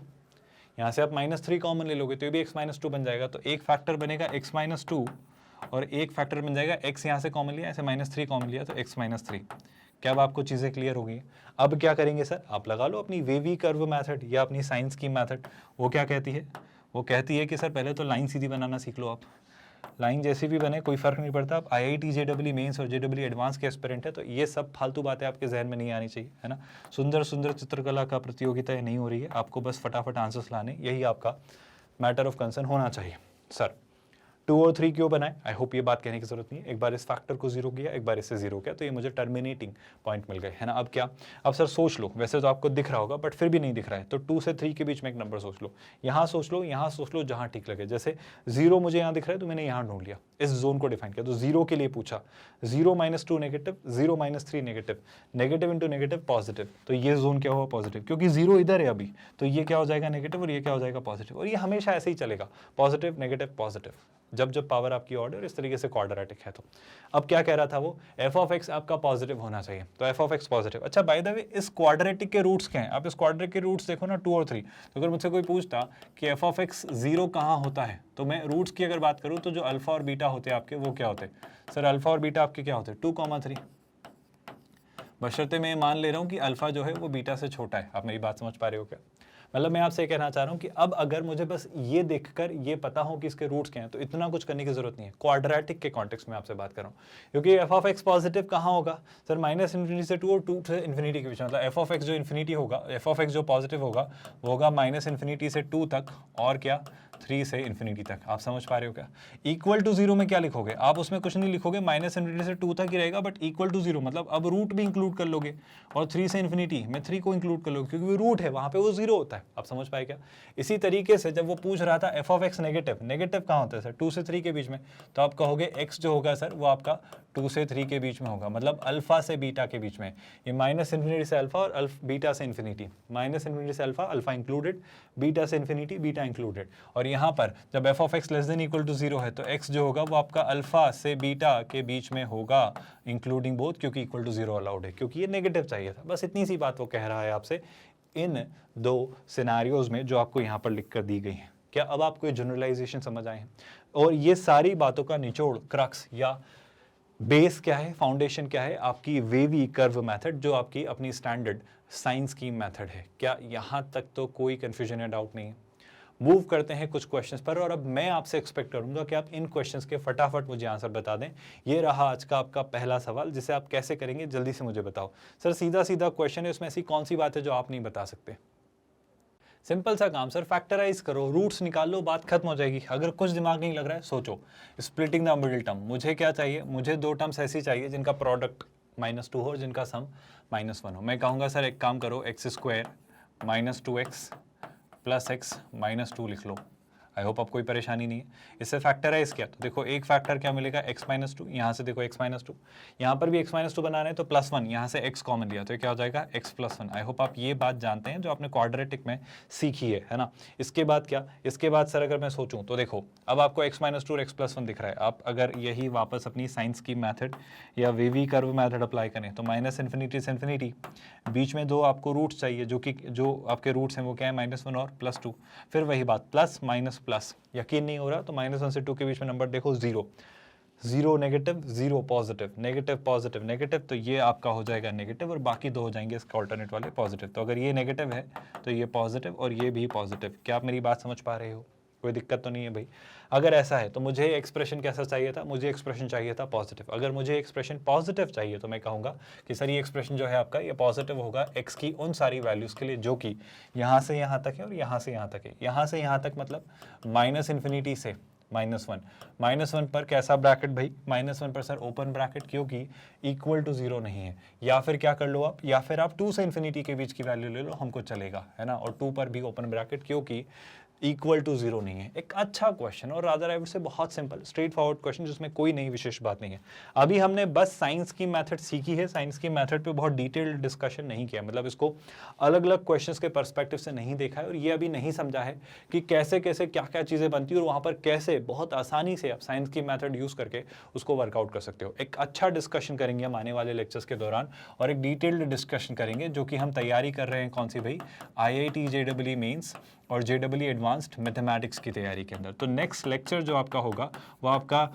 यहाँ से आप -3 कॉमन ले लोगे तो ये भी x-2 बन जाएगा। तो एक फैक्टर बनेगा x-2 और एक फैक्टर बन जाएगा x, यहाँ से कॉमन लिया, ऐसे -3 कॉमन लिया तो x-3। क्या अब आपको चीज़ें क्लियर हो गई? अब क्या करेंगे सर? आप लगा लो अपनी वेवी कर्व मेथड या अपनी साइंस की मेथड। वो क्या कहती है? वो कहती है कि सर पहले तो लाइन सीधी बनाना सीख लो। आप लाइन जैसी भी बने कोई फ़र्क नहीं पड़ता। आप IIT JEE मेंस और JEE एडवांस के एस्पिरेंट है तो ये सब फालतू बातें आपके जहन में नहीं आनी चाहिए, है ना। सुंदर सुंदर चित्रकला का प्रतियोगिता नहीं हो रही है, आपको बस फटाफट आंसर्स लाने, यही आपका मैटर ऑफ कंसर्न होना चाहिए। सर 2 और 3 क्यों बनाए? आई होप ये बात कहने की जरूरत नहीं है। एक बार इस फैक्टर को 0 किया, एक बार इससे 0 किया, तो ये मुझे टर्मिनेटिंग पॉइंट मिल गए, है ना। अब क्या? अब सर सोच लो, वैसे तो आपको दिख रहा होगा बट फिर भी नहीं दिख रहा है, तो 2 से 3 के बीच में एक नंबर सोच लो। यहाँ सोच लो, यहाँ सोच लो, जहाँ ठीक लगे। जैसे 0 मुझे यहाँ दिख रहा है तो मैंने यहाँ ढूंढ लिया, इस जोन को डिफाइन किया। तो 0 के लिए पूछा, 0 - 2 negative, 0 - 3 negative, negative into negative positive. तो ये जोन क्या हुआ? पॉजिटिव, क्योंकि 0 इधर है अभी, तो ये क्या हो जाएगा? नेगेटिव, और ये क्या हो जाएगा? पॉजिटिव। और ये हमेशा ऐसे ही चलेगा, पॉजिटिव नेगेटिव पॉजिटिव, जब जब पावर आपकी ऑर्डर इस तरीके से क्वाड्रेटिक है। तो अब क्या कह रहा था वो? एफ ऑफ एक्स आपका पॉजिटिव होना चाहिए, तो एफ ऑफ एक्स पॉजिटिव। अच्छा बाय द वे, इस क्वाड्रेटिक के रूट्स क्या हैं? आप इस क्वाड्रेटिक के रूट्स देखो ना, 2 और 3। तो अगर मुझसे कोई पूछता कि एफ ऑफ एक्स 0 कहाँ होता है, तो मैं रूट्स की अगर बात करूँ तो जो अल्फा और बीटा होते हैं आपके, वो क्या होते हैं? सर अल्फा और बीटा आपके क्या होते हैं? 2, 3। बशर्ते मैं मान ले रहा हूँ कि अल्फा जो है वो बीटा से छोटा है। आप मेरी बात समझ पा रहे हो क्या? मतलब मैं आपसे कहना चाह रहा हूँ कि अब अगर मुझे बस ये देखकर ये पता हो कि इसके रूट्स क्या हैं तो इतना कुछ करने की जरूरत नहीं है। क्वाड्रेटिक के कॉन्टेक्स्ट में आपसे बात कर रहा हूँ, क्योंकि एफ ऑफ एक्स पॉजिटिव कहाँ होगा? सर -∞ से 2 और 2 से इन्फिनिटी के बीच में। मतलब एफ ऑफ एक्स जो इन्फिनिटी होगा, एफ ऑफ एक्स जो पॉजिटिव होगा वो होगा -∞ से 2 तक और क्या 3 से इन्फिनिटी तक। आप समझ पा रहे हो क्या? इक्वल टू 0 में क्या लिखोगे? आप उसमें कुछ नहीं लिखोगे, -∞ से 2 तक ही रहेगा, बट इक्वल टू 0 मतलब अब रूट भी इंक्लूड कर लोगे, और 3 से इन्फिनिटी में 3 को इंक्लूड कर लोगे, क्योंकि वो रूट है, वहाँ पे वो 0 होता है। आप समझ पाए क्या? इसी तरीके से जब वो पूछ रहा था F of x negative, negative कहाँ होता है सर? 2 से 3 के बीच में। तो आप कहोगे एक्स जो होगा सर वो आपका 2 से 3 के बीच में होगा, मतलब अल्फा से बीटा के बीच में। ये -∞ से अल्फा और बीटा से इन्फिनिटी, -∞ से अल्फा, अल्फा इंक्लूडेड, बीटा से इन्फिनिटी, बीटा इंक्लूडेड। और यहाँ पर जब f of x less than equal to 0 है तो एक्स जो होगा वो आपका अल्फा से बीटा के बीच में होगा, इंक्लूडिंग बोथ, क्योंकि इक्वल टू 0 अलाउड है, क्योंकि ये नेगेटिव चाहिए था। बस इतनी सी बात वो कह रहा है आपसे इन 2 सिनेरियोज में जो आपको यहाँ पर लिख कर दी गई हैं। क्या अब आपको ये जनरलाइजेशन समझ आए हैं? और ये सारी बातों का निचोड़, क्रक्स या बेस क्या है, फाउंडेशन क्या है? आपकी वेवी कर्व मेथड, जो आपकी अपनी स्टैंडर्ड साइंस की मेथड है। क्या यहाँ तक तो कोई कंफ्यूजन या डाउट नहीं है? मूव करते हैं कुछ क्वेश्चंस पर, और अब मैं आपसे एक्सपेक्ट करूंगा कि आप इन क्वेश्चंस के फटाफट मुझे आंसर बता दें। ये रहा आज का आपका पहला सवाल, जिसे आप कैसे करेंगे जल्दी से मुझे बताओ। सर सीधा सीधा क्वेश्चन है, उसमें ऐसी कौन सी बात है जो आप नहीं बता सकते? सिंपल सा काम सर, फैक्टराइज करो, रूट्स निकाल लो, बात खत्म हो जाएगी। अगर कुछ दिमाग नहीं लग रहा है सोचो, स्प्लिटिंग द मिडिल टर्म, मुझे क्या चाहिए, मुझे दो टर्म्स ऐसी चाहिए जिनका प्रोडक्ट -2 हो और जिनका सम -1 हो। मैं कहूँगा सर एक काम करो, x² - 2x + x - 2 लिख लो। आई होप आपको कोई परेशानी नहीं है। इससे फैक्टराइज किया तो देखो एक फैक्टर क्या मिलेगा, x - 2, यहाँ से देखो x - 2, यहाँ पर भी x - 2 बनाना है तो +1, यहाँ से x कॉमन लिया तो ये क्या हो जाएगा x + 1। आई होप आप ये बात जानते हैं जो आपने क्वाड्रेटिक में सीखी है ना। इसके बाद क्या, इसके बाद सर अगर मैं सोचूं तो देखो अब आपको x - 2 और x + 1 दिख रहा है। आप अगर यही वापस अपनी साइंस की मैथड या वेवी कर्व मैथड अप्लाई करें तो -∞ से ∞, बीच में दो आपको रूट्स चाहिए जो आपके रूट्स हैं वो क्या है, -1 और +2। फिर वही बात प्लस माइनस प्लस, यकीन नहीं हो रहा तो -1 से 2 के बीच में नंबर देखो 0, 0 negative, 0 positive, negative positive negative, तो ये आपका हो जाएगा नेगेटिव और बाकी दो हो जाएंगे इसके ऑल्टरनेट वाले पॉजिटिव। तो अगर ये नेगेटिव है तो ये पॉजिटिव और ये भी पॉजिटिव। क्या आप मेरी बात समझ पा रहे हो? कोई दिक्कत तो नहीं है भाई? अगर ऐसा है तो मुझे एक्सप्रेशन कैसा चाहिए था, मुझे एक्सप्रेशन चाहिए था पॉजिटिव। अगर मुझे एक्सप्रेशन पॉजिटिव चाहिए तो मैं कहूँगा कि सर ये एक्सप्रेशन जो है आपका ये पॉजिटिव होगा x की उन सारी वैल्यूज़ के लिए जो कि यहाँ से यहाँ तक है और यहाँ से यहाँ तक है। यहाँ से यहाँ तक मतलब -∞ से -1, -1 पर कैसा ब्रैकेट भाई, -1 पर सर ओपन ब्रैकेट, क्योंकि इक्वल टू 0 नहीं है। या फिर क्या कर लो आप, या फिर आप 2 से ∞ के बीच की वैल्यू ले लो, हमको चलेगा, है ना। और 2 पर भी ओपन ब्रैकेट क्योंकि इक्वल टू 0 नहीं है। एक अच्छा क्वेश्चन और रादर आई वुड से बहुत सिंपल स्ट्रेट फॉरवर्ड क्वेश्चन जिसमें कोई नई विशेष बात नहीं है। अभी हमने बस साइंस की मेथड सीखी है, साइंस की मेथड पे बहुत डिटेल्ड डिस्कशन नहीं किया, मतलब इसको अलग अलग क्वेश्चंस के पर्सपेक्टिव से नहीं देखा है और ये अभी नहीं समझा है कि कैसे कैसे क्या क्या चीज़ें बनती है और वहाँ पर कैसे बहुत आसानी से आप साइंस की मेथड यूज़ करके उसको वर्कआउट कर सकते हो। एक अच्छा डिस्कशन करेंगे हम आने वाले लेक्चर्स के दौरान और एक डिटेल्ड डिस्कशन करेंगे जो कि हम तैयारी कर रहे हैं कौन सी भाई, IIT JEE मेंस और JEE एडवांस्ड मैथमेटिक्स की तैयारी के अंदर। तो नेक्स्ट लेक्चर जो आपका होगा वो आपका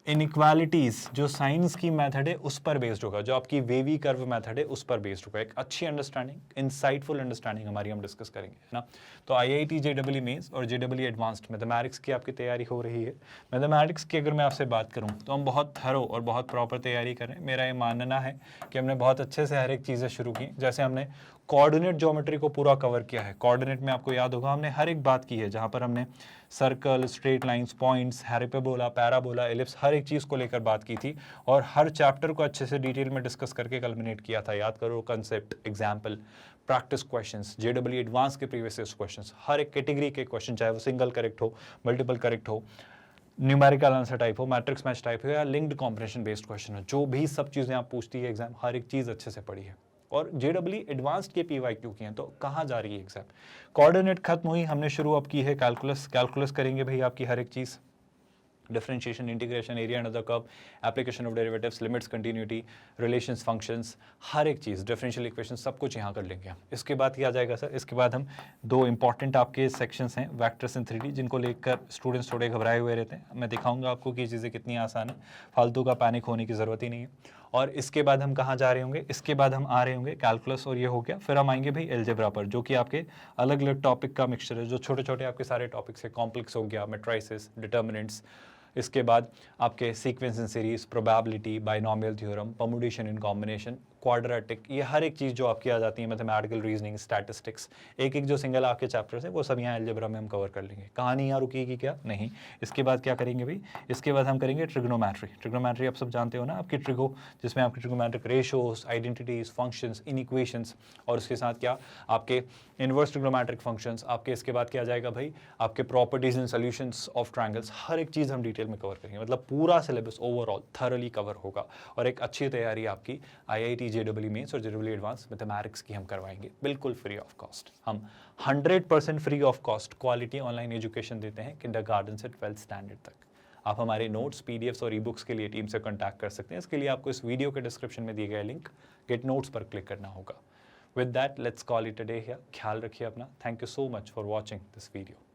इनइक्वालिटीज़ जो साइंस की मेथड है उस पर बेस्ड होगा, जो आपकी वेवी कर्व मेथड है उस पर बेस्ड होगा। एक अच्छी अंडरस्टैंडिंग, इंसाइटफुल अंडरस्टैंडिंग हमारी हम डिस्कस करेंगे, है ना। तो IIT JEE मेंस और JEE एडवांस्ड मैथमेटिक्स की आपकी तैयारी हो रही है। मैथमेटिक्स की अगर मैं आपसे बात करूं तो हम बहुत थरो और बहुत प्रॉपर तैयारी कर रहे हैं। मेरा ये मानना है कि हमने बहुत अच्छे से हर एक चीज़ें शुरू की। जैसे हमने कोऑर्डिनेट ज्योमेट्री को पूरा कवर किया है। कोऑर्डिनेट में आपको याद होगा हमने हर एक बात की है, जहाँ पर हमने circle, straight lines, points, hyperbola, parabola, ellipse, हर एक चीज़ को लेकर बात की थी और हर चैप्टर को अच्छे से डिटेल में डिस्कस करके कल्मिनेट किया था। याद करो, concept, example, practice questions, JEE advance के प्रीवियस क्वेश्चंस, हर एक कैटेगरी के क्वेश्चन, चाहे वो सिंगल करेक्ट हो, मल्टीपल करेक्ट हो, न्यूमेरिकल आंसर टाइप हो, मैट्रिक्स मैच टाइप हो या लिंक्ड कॉम्बिनेशन बेस्ड क्वेश्चन हो, जो भी सब चीज़ें आप पूछती है एग्जाम, हर एक चीज़ अच्छे से पढ़ी है। और JEE एडवांस्ड के PYQ की हैं, तो कहाँ जा रही है एग्जाम? कोऑर्डिनेट खत्म हुई, हमने शुरू अब की है कैलकुलस। कैलकुलस करेंगे भाई आपकी हर एक चीज़, differentiation, integration, area under the curve, application of derivatives, limits, continuity, relations, functions, हर एक चीज़, डिफरेंशियल इक्वेशन, सब कुछ यहाँ कर लेंगे हम। इसके बाद क्या जाएगा सर, इसके बाद हम दो इंपॉर्टेंट आपके सेक्शंस हैं, वेक्टर्स एंड 3D, जिनको लेकर स्टूडेंट्स थोड़े घबराए हुए रहते हैं। मैं दिखाऊंगा आपको कि ये चीज़ें कितनी आसान है, फालतू का पैनिक होने की ज़रूरत ही नहीं है। और इसके बाद हम कहाँ जा रहे होंगे, इसके बाद हम आ रहे होंगे कैलकुलस और ये हो गया, फिर हम आएंगे भाई एलजेब्रा पर, जो कि आपके अलग अलग टॉपिक का मिक्सचर है, जो छोटे छोटे आपके सारे टॉपिक्स है। कॉम्प्लेक्स हो गया, मैट्रिसेस, डिटर्मिनेंट्स, इसके बाद आपके sequence in series, probability, binomial theorem, permutation in combination, quadratic, ये हर एक चीज़ जो आपकी आ जाती है, मैथमेटिकल रीजनिंग, स्टैटिस्टिक्स, एक एक जो सिंगल आपके चैप्टर्स हैं वो सब यहाँ अलजेब्रा में हम कवर कर लेंगे। कहानी यहाँ रुकेगी क्या? नहीं। इसके बाद क्या करेंगे भाई, इसके बाद हम करेंगे ट्रिग्नोमेट्री। ट्रिग्नोमेट्री आप सब जानते हो ना, आपकी ट्रिगो, जिसमें आपकी ट्रिग्नोमेट्रिक रेशोस, आइडेंटिटीज, फंक्शंस, इनइक्वेशंस, और उसके साथ क्या आपके इनवर्स ट्रिग्नोमेट्रिक फंक्शंस। आपके इसके बाद क्या जाएगा भाई, आपके properties and solutions of triangles, हर एक चीज़ हम डिटेल में कवर करेंगे। मतलब पूरा सिलेबस ओवरऑल थरली कवर होगा और एक अच्छी तैयारी आपकी IIT JEE मेंस और JEE एडवांस मैथमेटिक्स की हम करवाएंगे, बिल्कुल फ्री ऑफ कॉस्ट। हम 100% free of cost quality online education देते हैं किंडरगार्टन से 12th स्टैंडर्ड तक। आप हमारे नोट्स, PDFs और ई-बुक्स के लिए टीम से कॉन्टैक्ट कर सकते हैं। इसके लिए आपको इस वीडियो के डिस्क्रिप्शन में दिए गए लिंक गेट नोट्स पर क्लिक करना होगा। With that let's call it a day here. ख्याल रखिए अपना। Thank you so much for watching this video.